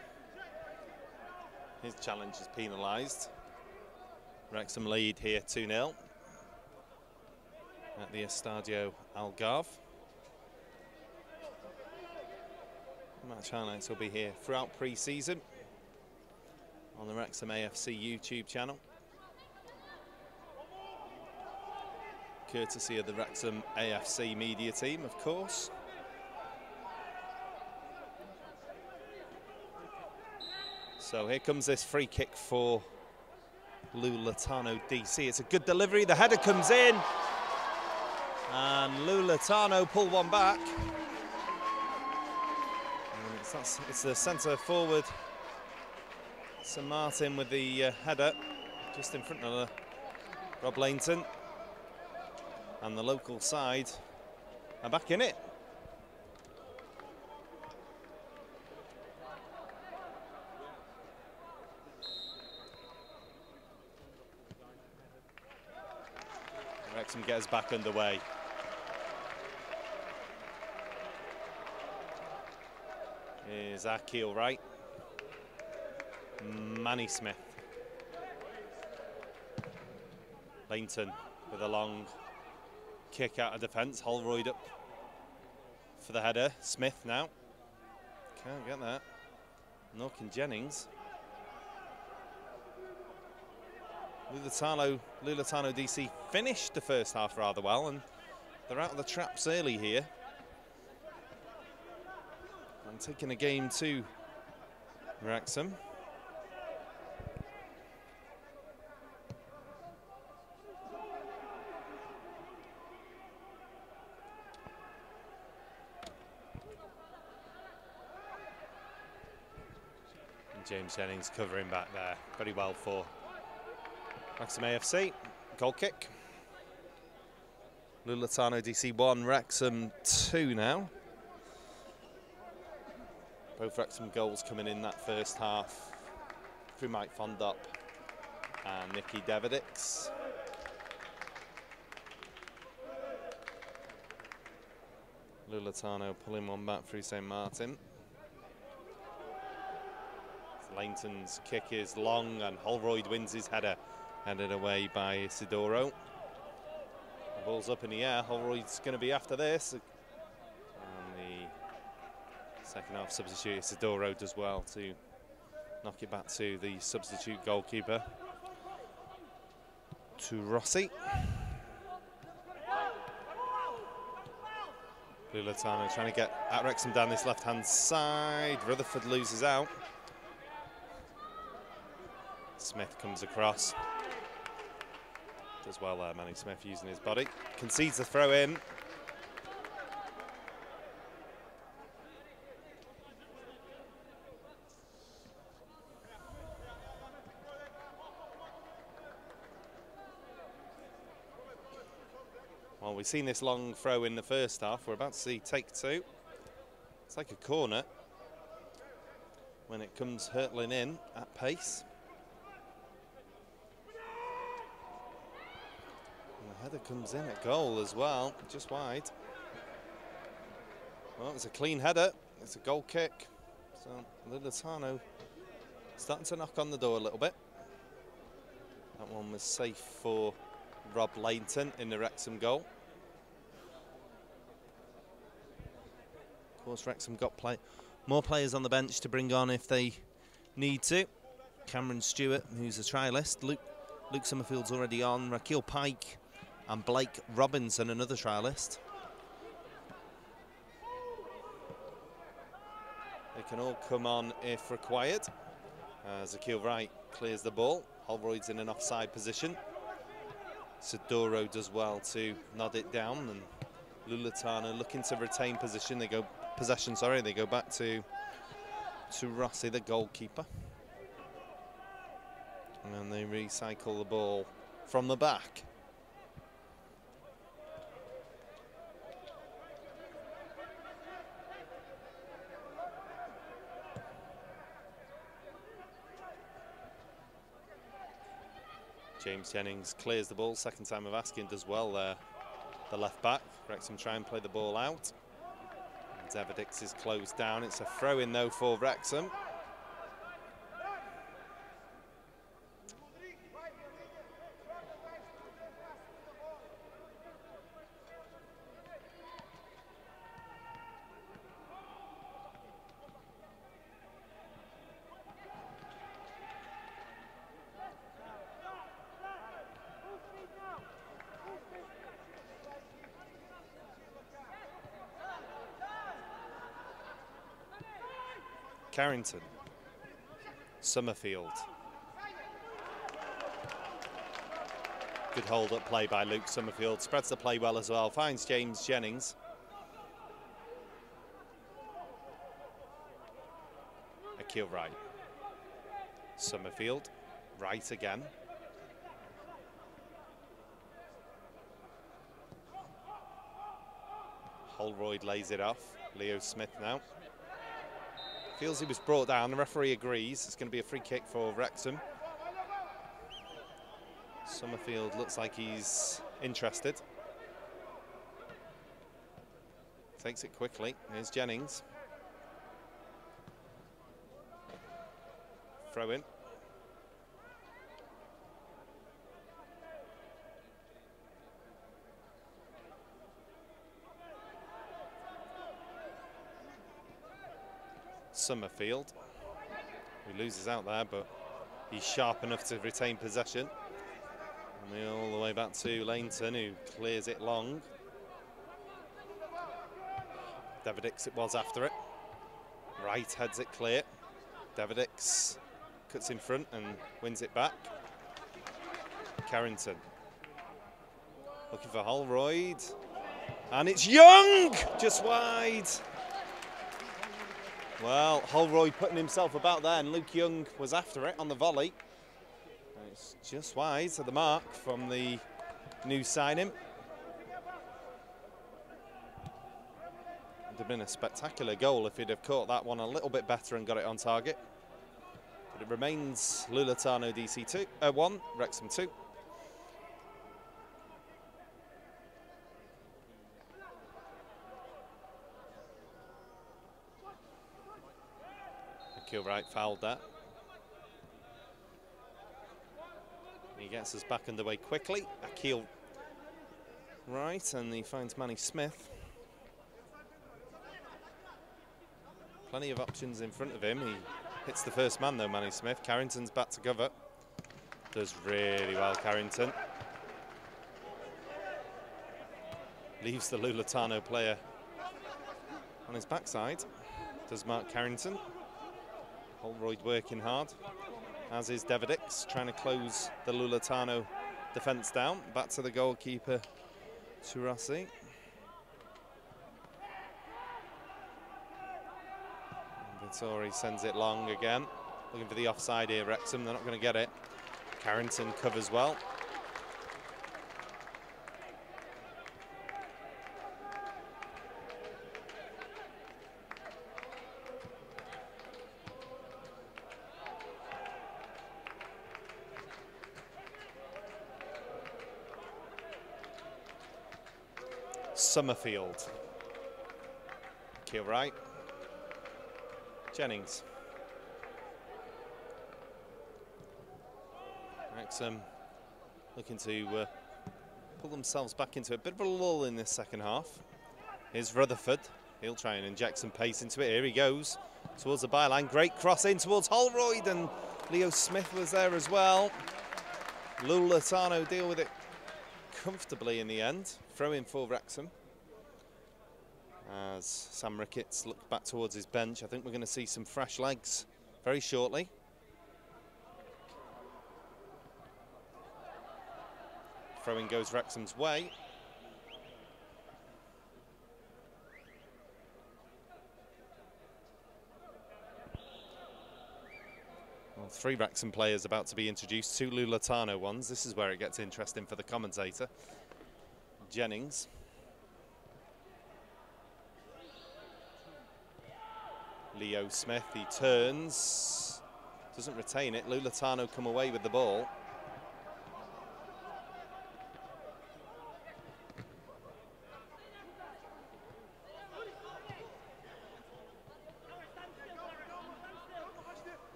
his challenge is penalised. Wrexham lead here 2-0. at the Estadio Algarve. Match highlights will be here throughout pre-season on the Wrexham AFC YouTube channel, courtesy of the Wrexham AFC media team, of course. So here comes this free kick for Louletano DC. It's a good delivery, the header comes in, and Louletano pull one back. And it's the centre forward, St Martin, with the header just in front of Rob Lainton. And the local side are back in it. Wrexham gets back underway. Here's Akil right. Manny Smith. Lainton with a long kick out of defence. Holroyd up for the header. Smith now. Can't get that. Norkin Jennings. Louletano DC finished the first half rather well, and they're out of the traps early here. And taking a game to Wrexham. And James Jennings covering back there very well for Wrexham AFC. Goal kick. Louletano DC 1, Wrexham 2 now. Both Wrexham goals coming in that first half through Mike Fondop and Nicky Devedix. Louletano pulling one back through St Martin. Lainton's kick is long and Holroyd wins his header, headed away by Isidoro. The ball's up in the air. Holroyd's going to be after this. Second half substitute Isidoro does well to knock it back to the substitute goalkeeper, to Rossi. Louletano trying to get at Wrexham down this left-hand side. Rutherford loses out. Smith comes across. Does well there, Manny Smith, using his body. Concedes the throw in. Well, we've seen this long throw in the first half. We're about to see take two. It's like a corner when it comes hurtling in at pace. And the header comes in at goal as well, just wide. Well, it's a clean header. It's a goal kick. So Louletano starting to knock on the door a little bit. That one was safe for Rob Lainton in the Wrexham goal. Of course, Wrexham got more players on the bench to bring on if they need to. Cameron Stewart, who's a trialist. Luke Summerfield's already on. Raquel Pike and Blake Robinson, another trialist. They can all come on if required. Zakil Wright clears the ball. Holroyd's in an offside position. Sidoro does well to nod it down, and Louletano looking to retain possession. They go back to Rossi, the goalkeeper, and they recycle the ball from the back. James Jennings clears the ball, second time of asking, does well there, the left back. Wrexham try and play the ball out. Devedix is closed down. It's a throw in though for Wrexham. Carrington. Summerfield. Good hold-up play by Luke Summerfield. Spreads the play well as well. Finds James Jennings. Akil Wright. Summerfield. Wright again. Holroyd lays it off. Leo Smith now. Feels he was brought down. The referee agrees. It's going to be a free kick for Wrexham. Summerfield looks like he's interested. Takes it quickly. Here's Jennings. Throw in. Summerfield. He loses out there, but he's sharp enough to retain possession. And all the way back to Louletano, who clears it long. Davidix it was after it. Wright heads it clear. Davidix cuts in front and wins it back. Carrington. Looking for Holroyd. And it's Young! Just wide. Well, Holroyd putting himself about there, and Luke Young was after it on the volley. And it's just wide to the mark from the new signing. It would have been a spectacular goal if he'd have caught that one a little bit better and got it on target. But it remains Louletano DC 1, Wrexham 2. Akil Wright fouled that. He gets us back underway quickly. Akil Wright, and he finds Manny Smith. Plenty of options in front of him. He hits the first man though, Manny Smith. Carrington's back to cover. Does really well, Carrington. Leaves the Louletano player on his backside. Does Mark Carrington. Holroyd working hard, as is Davidix, trying to close the Louletano defence down. Back to the goalkeeper, Turasi. Vittori sends it long again. Looking for the offside here, Wrexham. They're not going to get it. Carrington covers well. Summerfield. Akil Wright. Jennings. Wrexham looking to pull themselves back into a bit of a lull in this second half. Here's Rutherford. He'll try and inject some pace into it. Here he goes towards the byline. Great cross in towards Holroyd, and Leo Smith was there as well. Louletano deal with it comfortably in the end. Throw in for Wrexham. As Sam Ricketts looks back towards his bench, I think we're going to see some fresh legs very shortly. Throw-in goes Wrexham's way. Well, 3 Wrexham players about to be introduced, 2 Louletano ones. This is where it gets interesting for the commentator. Jennings. Leo Smith, he turns, doesn't retain it. Louletano come away with the ball.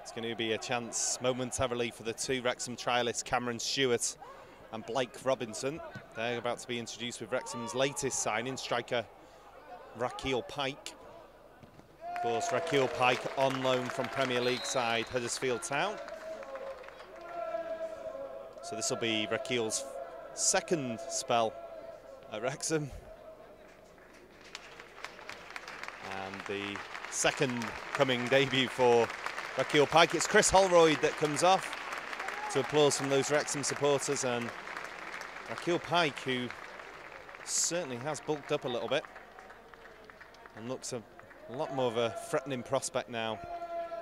It's going to be a chance momentarily for the 2 Wrexham trialists, Cameron Stewart and Blake Robinson. They're about to be introduced with Wrexham's latest signing, striker Raquel Pike. Of course, Raquel Pike on loan from Premier League side Huddersfield Town. So this will be Rakil's second spell at Wrexham. And the second coming debut for Wrexham Pike. It's Chris Holroyd that comes off to applause from those Wrexham supporters, and Wrexham Pike, who certainly has bulked up a little bit and looks a lot more of a threatening prospect now,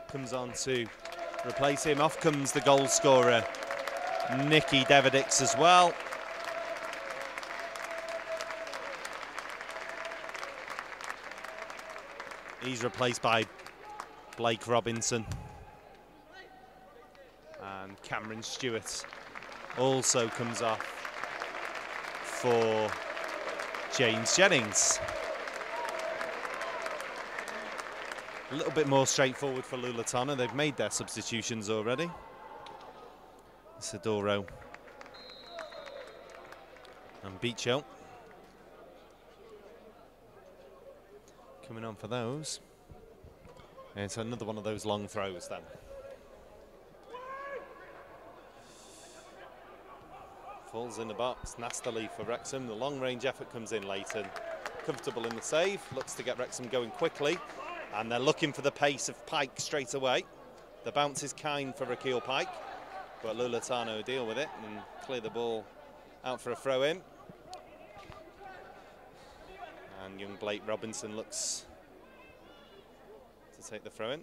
comes on to replace him. Off comes the goal scorer, Nicky Devedix, as well. He's replaced by Blake Robinson. And Cameron Stewart also comes off for James Jennings. A little bit more straightforward for Louletano. They've made their substitutions already. Isidoro and Bicho coming on for those. And it's another one of those long throws then. Falls in the box nastily for Wrexham. The long range effort comes in, Leighton. Comfortable in the save, looks to get Wrexham going quickly. And they're looking for the pace of Pike straight away. The bounce is kind for Wrexham Pike, but Louletano deal with it and clear the ball out for a throw in. And young Blake Robinson looks to take the throw in.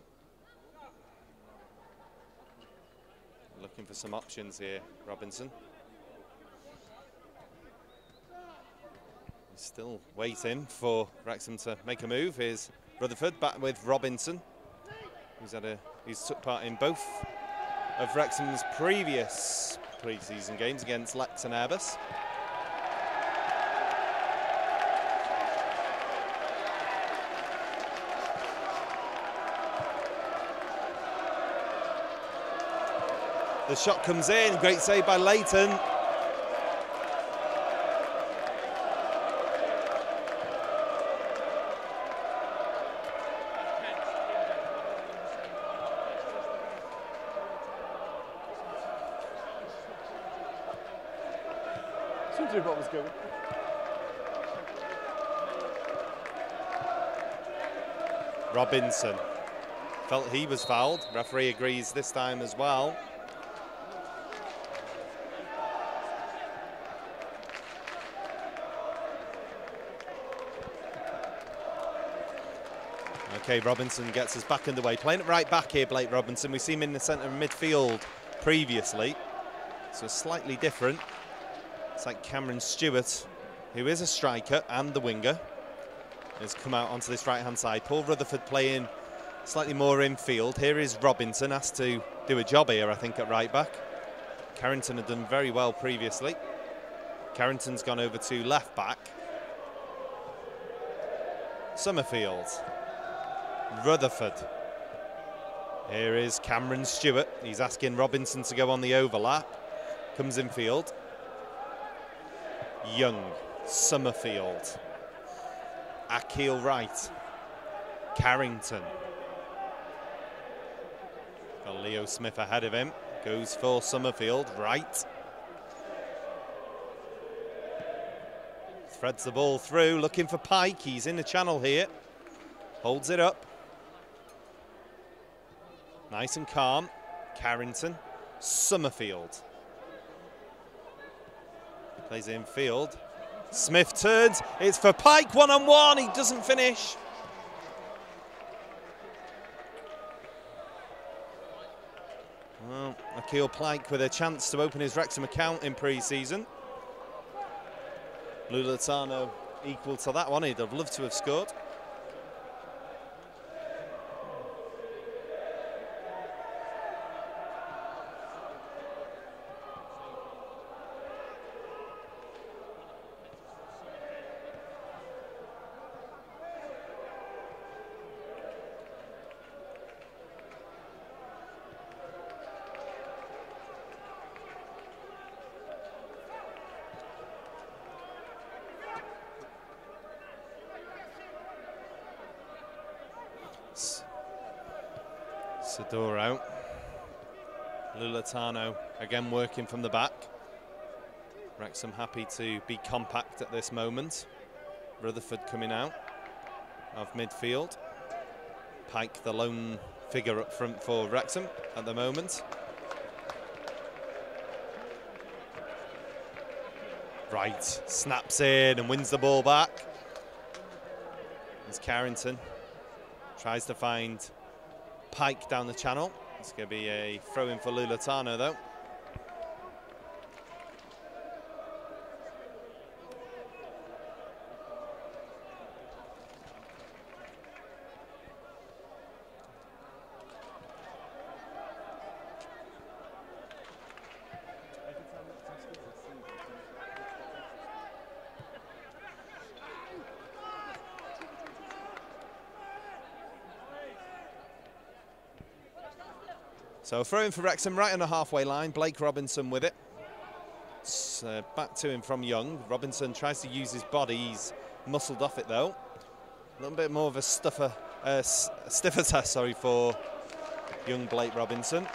Looking for some options here, Robinson. He's still waiting for Wrexham to make a move. Here's Rutherford back with Robinson, who's took part in both of Wrexham's previous pre-season games against Lex and Airbus. The shot comes in, great save by Leighton. What was going. Robinson felt he was fouled. Referee agrees this time as well. Okay, Robinson gets us back underway. Playing it right back here, Blake Robinson. We've seen him in the centre of midfield previously, so slightly different. It's like Cameron Stewart, who is a striker and the winger, has come out onto this right-hand side. Paul Rutherford playing slightly more infield. Here is Robinson, asked to do a job here, I think, at right-back. Carrington had done very well previously. Carrington's gone over to left-back. Summerfield. Rutherford. Here is Cameron Stewart. He's asking Robinson to go on the overlap. Comes in field. Young, Summerfield, Akil Wright, Carrington. Got Leo Smith ahead of him, goes for Summerfield, Wright. Threads the ball through, looking for Pike, he's in the channel here. Holds it up. Nice and calm, Carrington, Summerfield. Plays it in field. Smith turns. It's for Pike, one-on-one. He doesn't finish. Well, Akil Pike with a chance to open his Wrexham account in pre-season. Louletano equal to that one. He'd have loved to have scored. Isidoro Louletano again working from the back. Wrexham happy to be compact at this moment. Rutherford coming out of midfield. Pike, the lone figure up front for Wrexham at the moment. Wright snaps in and wins the ball back. As Carrington tries to find Pike down the channel. It's going to be a throw-in for Louletano, though. So throw-in for Wrexham right on the halfway line. Blake Robinson with it. It's back to him from Young. Robinson tries to use his body. He's muscled off it though. A little bit more of a stiffer test, sorry, for young Blake Robinson.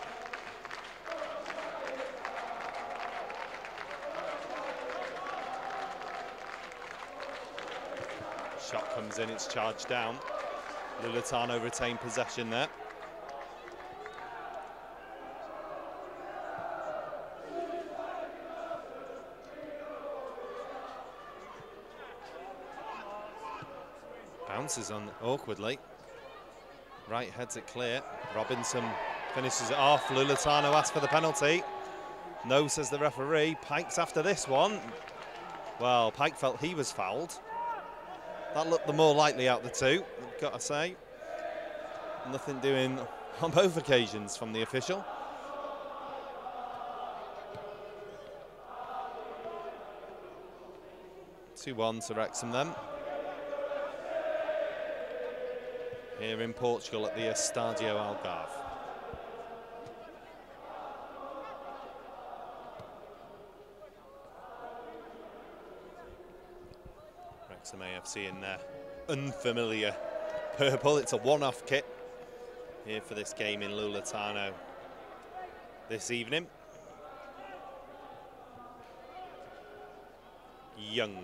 Shot comes in, it's charged down. Louletano retained possession there. Bounces on awkwardly. Wright heads it clear. Robinson finishes it off. Louletano asks for the penalty. No, says the referee. Pike's after this one. Well, Pike felt he was fouled. That looked the more likely out of the two, I've got to say. Nothing doing on both occasions from the official. (2-1) to Wrexham then. Here in Portugal at the Estadio Algarve. Wrexham AFC in their unfamiliar purple. It's a one-off kit here for this game in Louletano this evening. Young.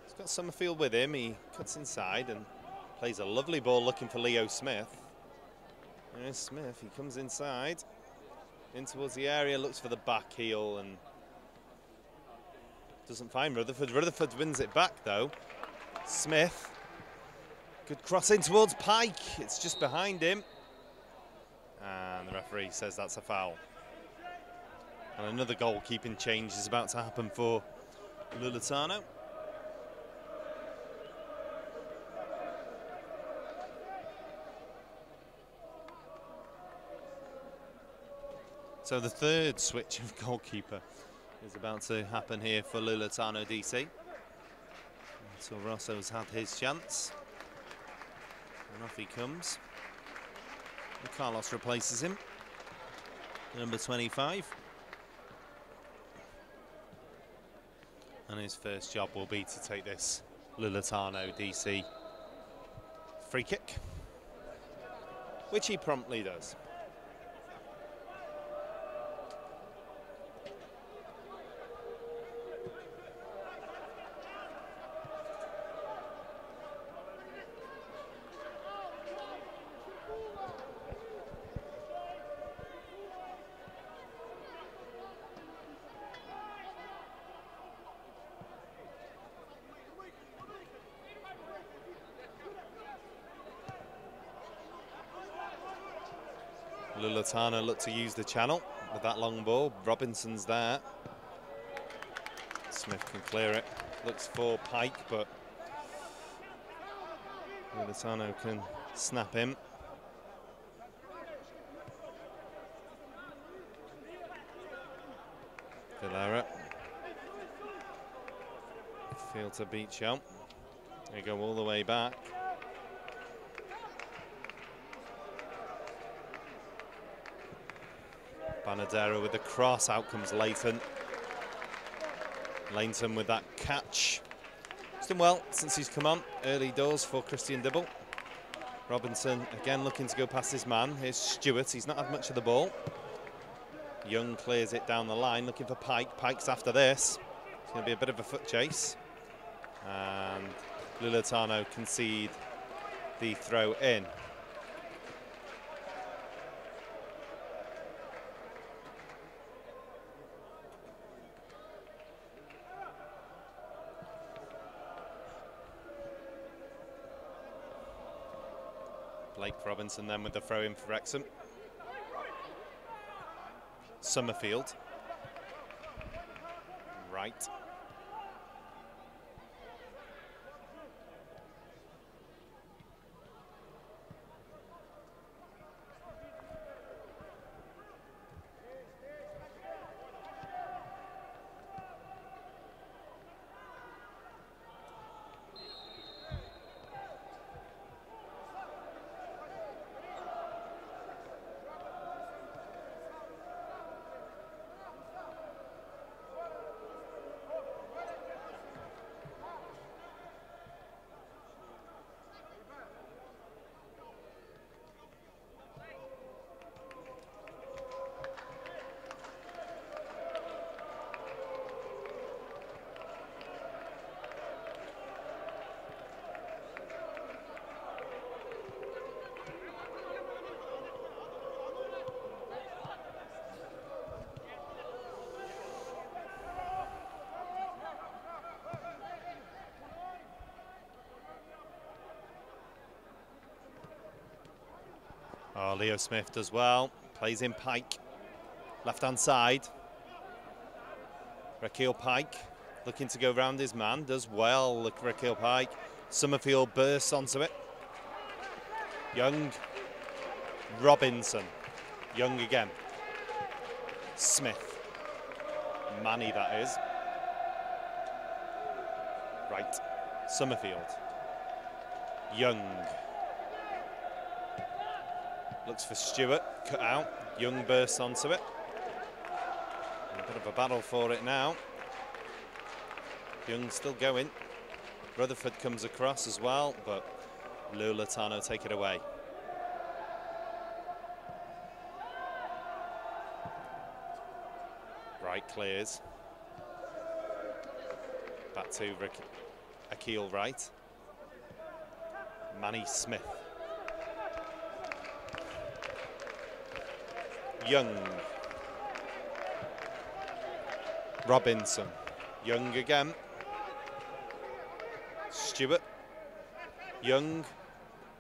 He's got Summerfield with him. He cuts inside and plays a lovely ball looking for Leo Smith. There's Smith, he comes inside, in towards the area, looks for the back heel and doesn't find Rutherford. Rutherford wins it back though. Smith, good cross in towards Pike, it's just behind him. And the referee says that's a foul. And another goalkeeping change is about to happen for Louletano. So the third switch of goalkeeper is about to happen here for Louletano DC. So Rosso's had his chance. And off he comes. And Carlos replaces him. Number 25. And his first job will be to take this Louletano DC free kick, which he promptly does. Louletano look to use the channel with that long ball. Robinson's there. Smith can clear it. Looks for Pike, but Louletano can snap him. Villara. Field to beat shout. They go all the way back. Banadera with the cross, out comes Leighton. Leighton with that catch. He's done well since he's come on. Early doors for Christian Dibble. Robinson again looking to go past his man. Here's Stewart, he's not had much of the ball. Young clears it down the line, looking for Pike. Pike's after this. It's going to be a bit of a foot chase. And Louletano concede the throw in. Blake Robinson then with the throw in for Wrexham. Summerfield. Right. Oh, Leo Smith does well. Plays in Pike. Left-hand side. Rakeal Pike looking to go round his man. Does well, look, Rakeal Pike. Summerfield bursts onto it. Young. Robinson. Young again. Smith. Manny, that is. Right. Summerfield. Young. Looks for Stewart, cut out. Young bursts onto it. A bit of a battle for it now. Young still going. Rutherford comes across as well, but Louletano take it away. Wright clears. Back to Rakeal Wright. Manny Smith. Young. Robinson. Young again. Stewart. Young.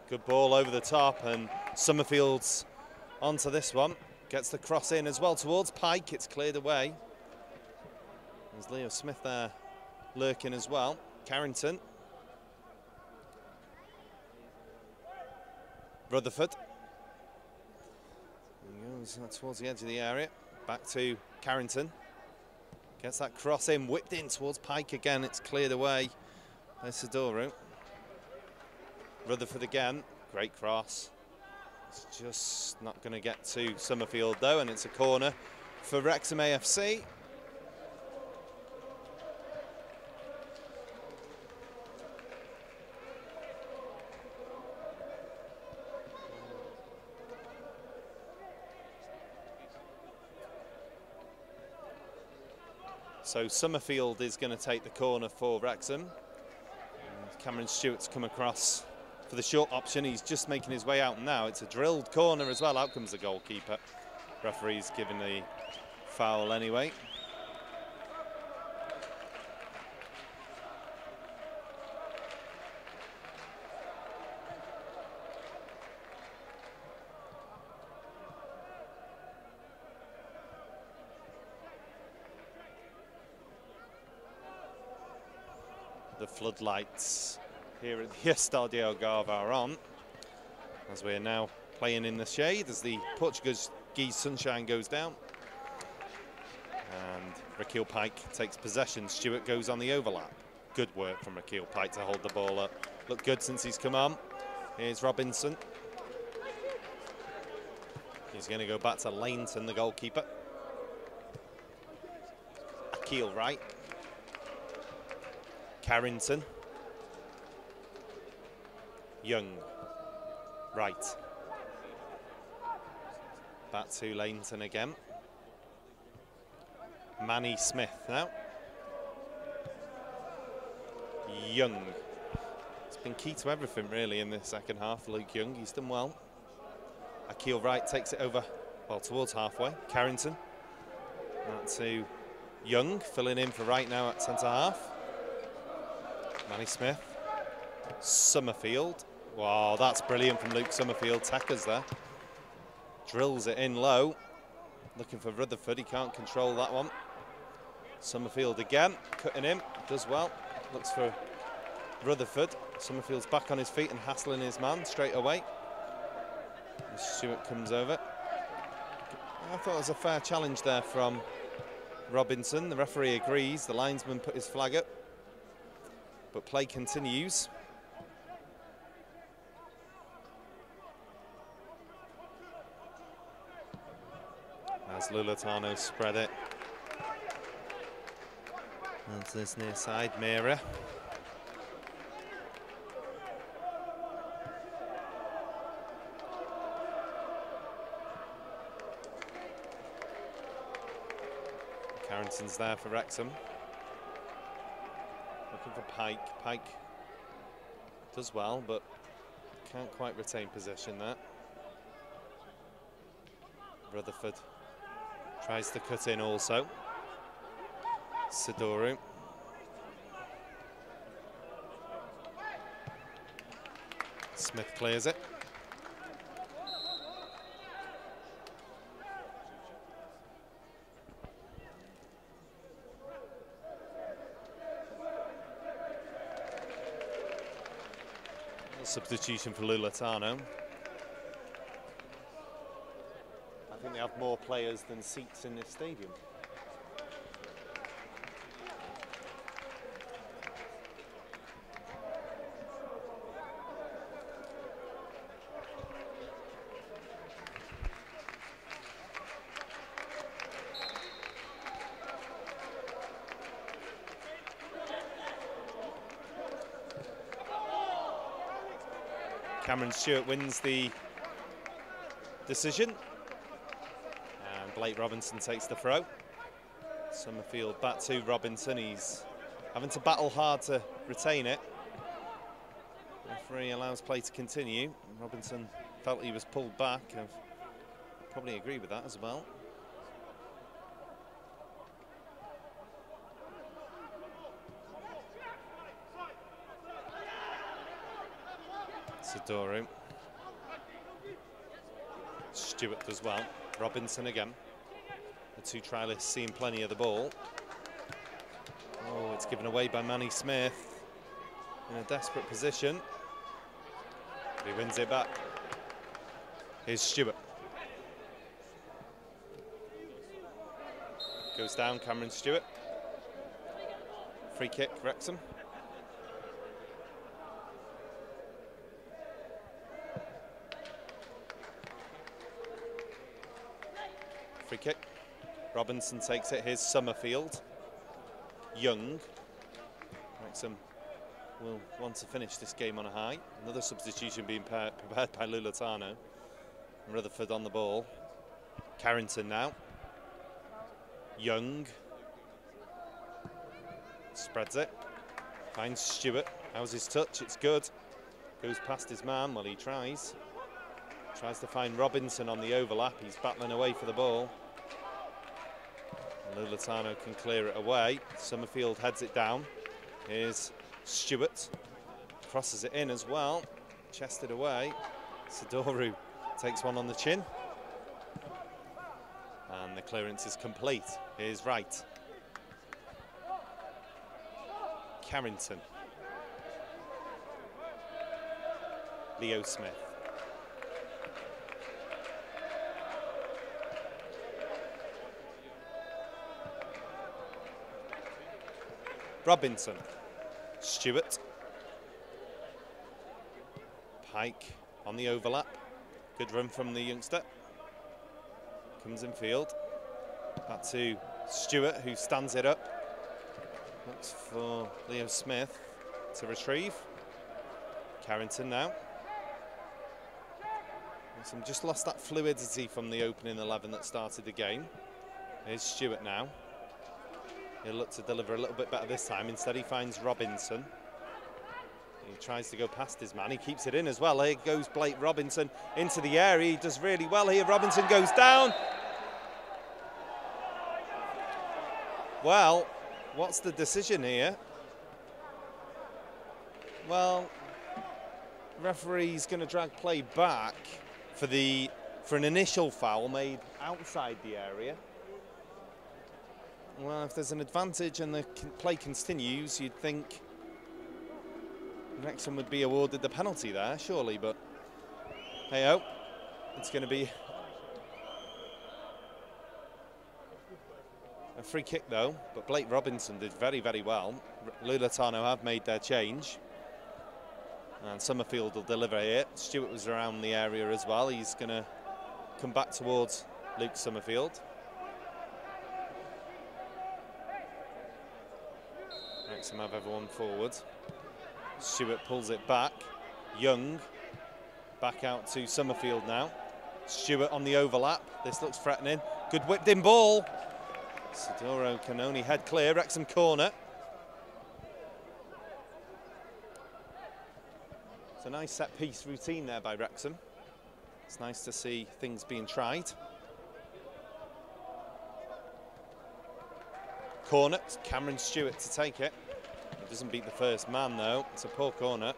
Good ball over the top, and Summerfield's onto this one. Gets the cross in as well towards Pike. It's cleared away. There's Leo Smith there lurking as well. Carrington. Rutherford. Goes towards the edge of the area. Back to Carrington. Gets that cross in, whipped in towards Pike again. It's cleared away by Sidoro. Rutherford again. Great cross. It's just not going to get to Summerfield though, and it's a corner for Wrexham AFC. So Summerfield is going to take the corner for Wrexham. And Cameron Stewart's come across for the short option. He's just making his way out now. It's a drilled corner as well. Out comes the goalkeeper. Referee's giving the foul anyway. The floodlights here at the Estadio Algarve are on, as we're now playing in the shade as the Portuguese sunshine goes down. And Rakeal Pike takes possession. Stewart goes on the overlap. Good work from Rakeal Pike to hold the ball up. Looked good since he's come on. Here's Robinson. He's going to go back to Laneton, the goalkeeper. Rakeal Wright. Carrington. Young. Right. Back to Laneton again. Manny Smith now. Young. It's been key to everything really in the second half. Luke Young, he's done well. Akil Wright takes it over, well, towards halfway. Carrington. That to Young, filling in for Wright now at centre half. Manny Smith. Summerfield. Wow, that's brilliant from Luke Summerfield. Tackers there. Drills it in low. Looking for Rutherford, he can't control that one. Summerfield again, cutting him, does well. Looks for Rutherford. Summerfield's back on his feet and hassling his man straight away. And Stewart comes over. I thought it was a fair challenge there from Robinson. The referee agrees, the linesman put his flag up. But play continues. As Louletano spread it. Onto this near side, Mira. Carrington's there for Wrexham. Looking for Pike. Pike does well, but can't quite retain possession there. Rutherford tries to cut in also. Sidoru. Smith clears it. Substitution for Louletano. I think they have more players than seats in this stadium. Cameron Stewart wins the decision. And Blake Robinson takes the throw. Summerfield back to Robinson. He's having to battle hard to retain it. Referee allows play to continue. Robinson felt he was pulled back. I probably agree with that as well. Sidoru. Stewart does well. Robinson again. The two trialists seeing plenty of the ball. Oh, it's given away by Manny Smith in a desperate position. But he wins it back. Here's Stewart. Goes down, Cameron Stewart. Free kick, Wrexham. Free kick. Robinson takes it. Here's Summerfield. Young. Wrexham will want to finish this game on a high. Another substitution being prepared by Louletano. Rutherford on the ball. Carrington now. Young. Spreads it. Finds Stewart. How's his touch? It's good. Goes past his man. Well, he tries. Tries to find Robinson on the overlap. He's battling away for the ball. Louletano can clear it away. Summerfield heads it down. Here's Stewart. Crosses it in as well. Chested away. Sidoru takes one on the chin. And the clearance is complete. Here's Wright. Carrington. Leo Smith. Robinson. Stewart. Pike on the overlap. Good run from the youngster. Comes in field. Back to Stewart, who stands it up. Looks for Leo Smith to retrieve. Carrington now. Wrexham just lost that fluidity from the opening 11 that started the game. Here's Stewart now. He'll look to deliver a little bit better this time. Instead, he finds Robinson. He tries to go past his man. He keeps it in as well. Here goes Blake Robinson into the area. He does really well here. Robinson goes down. Well, what's the decision here? Well, referee's going to drag play back for an initial foul made outside the area. Well, if there's an advantage and the play continues, you'd think Wrexham would be awarded the penalty there, surely, but hey-oh, it's going to be a free kick though, but Blake Robinson did very, very well. Louletano have made their change, and Summerfield will deliver here. Stewart was around the area as well. He's going to come back towards Luke Summerfield. Wrexham have everyone forward. Stewart pulls it back. Young back out to Summerfield now. Stewart on the overlap. This looks threatening. Good whipped in ball. Sidoro can only head clear. Wrexham corner. It's a nice set piece routine there by Wrexham. It's nice to see things being tried. Corner. It's Cameron Stewart to take it. Doesn't beat the first man though. It's a poor corner,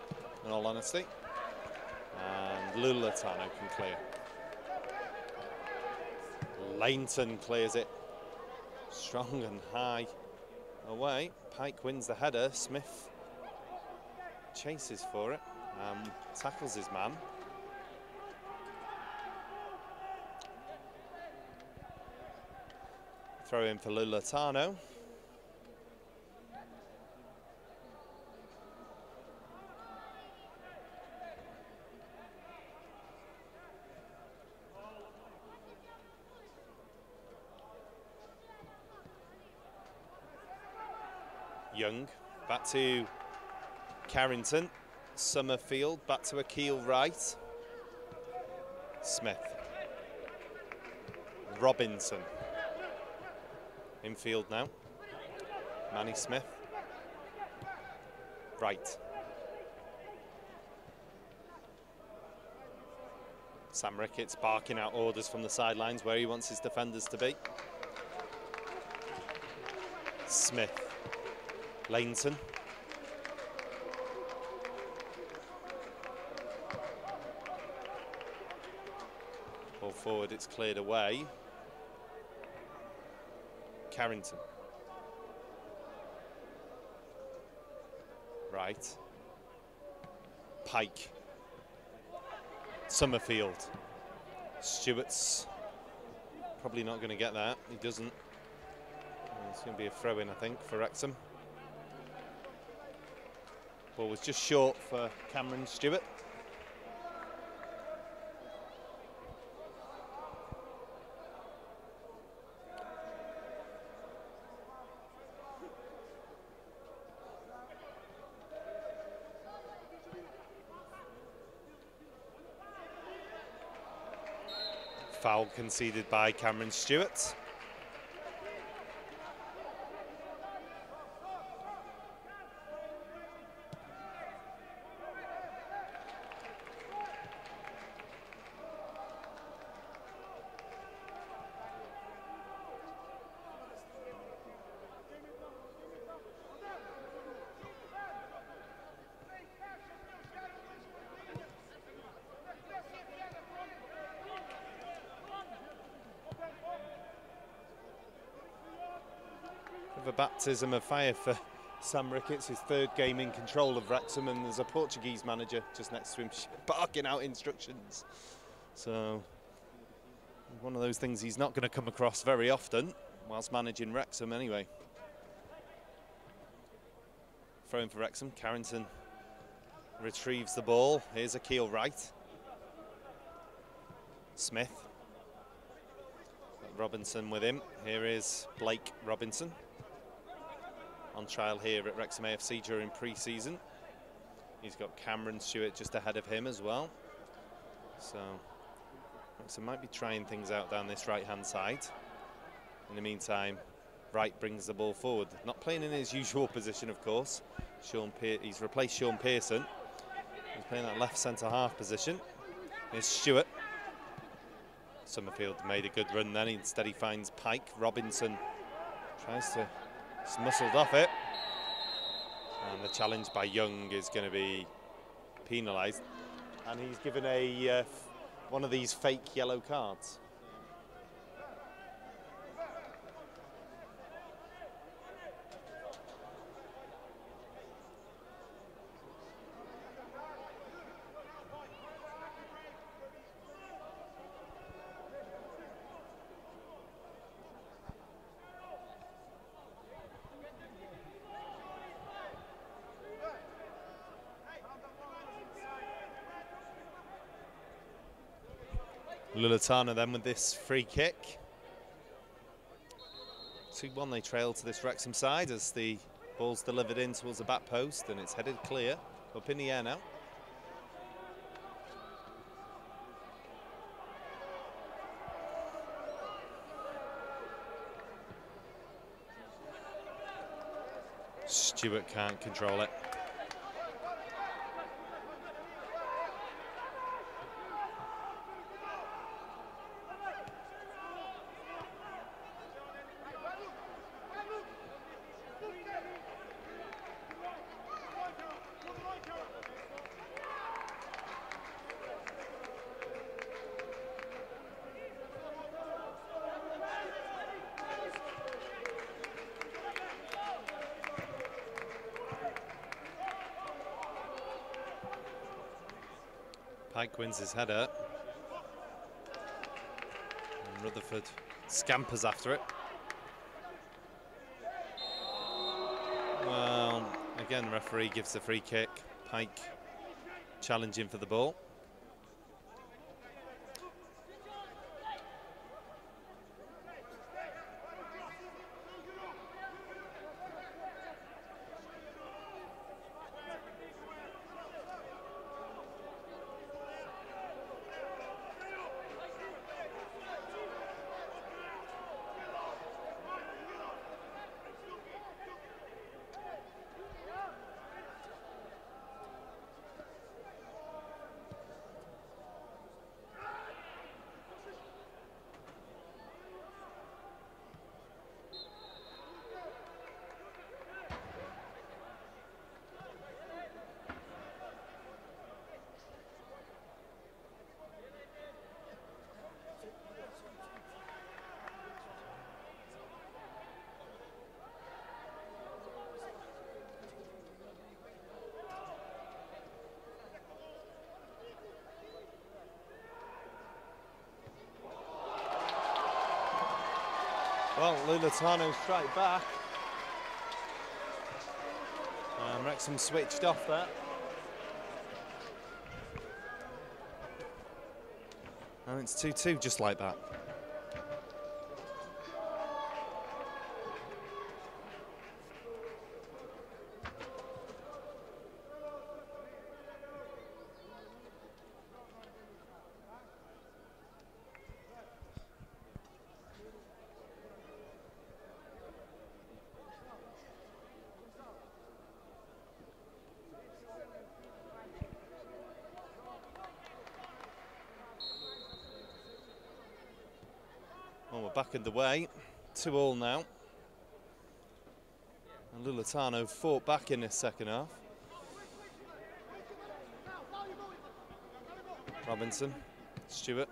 in all honesty. And Louletano can clear. Lainton clears it. Strong and high. Away. Pike wins the header. Smith chases for it. Tackles his man. Throw in for Louletano. Young, back to Carrington. Summerfield, back to Akeel Wright. Smith. Robinson. Infield now. Manny Smith. Wright. Sam Ricketts barking out orders from the sidelines where he wants his defenders to be. Smith. Lainton. Ball forward, it's cleared away. Carrington. Right. Pike. Summerfield. Stewart's probably not going to get that. He doesn't. It's going to be a throw-in, I think, for Wrexham. Ball was just short for Cameron Stewart. Foul conceded by Cameron Stewart. A baptism of fire for Sam Ricketts, his third game in control of Wrexham, and there's a Portuguese manager just next to him barking out instructions. So one of those things he's not going to come across very often whilst managing Wrexham anyway. Throwing for Wrexham, Carrington retrieves the ball. Here's Akeel Wright. Smith. Robinson with him. Here is Blake Robinson. On trial here at Wrexham AFC during pre-season. He's got Cameron Stewart just ahead of him as well. So Wrexham might be trying things out down this right-hand side. In the meantime, Wright brings the ball forward. Not playing in his usual position, of course. He's replaced Sean Pearson. He's playing that left centre-half position. Here's Stewart. Summerfield made a good run then. Instead he finds Pike. Robinson tries to... He's muscled off it. And the challenge by Young is going to be penalised. And he's given a one of these fake yellow cards. Louletano then with this free kick. 2-1 they trail to this Wrexham side as the ball's delivered in towards the back post and it's headed clear. Up in the air now. Stewart can't control it. Pike wins his header. And Rutherford scampers after it. Well, again, the referee gives the free kick. Pike challenging for the ball. Well, Louletano strike back. And Wrexham switched off there. And it's 2-2 just like that. Well, we're back underway, 2-2 now. And Louletano fought back in this second half. Robinson, Stewart.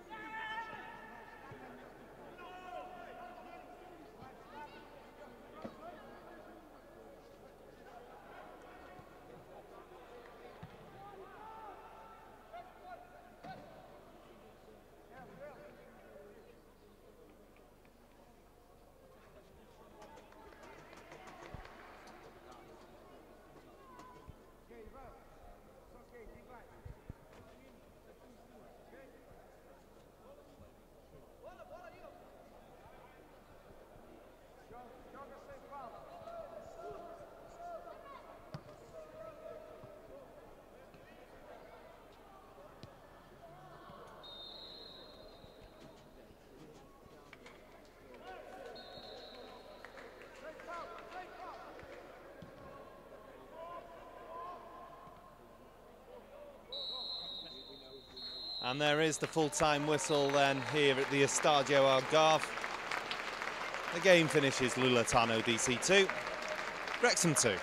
And there is the full-time whistle then here at the Estadio Algarve. The game finishes Louletano DC 2, Wrexham 2.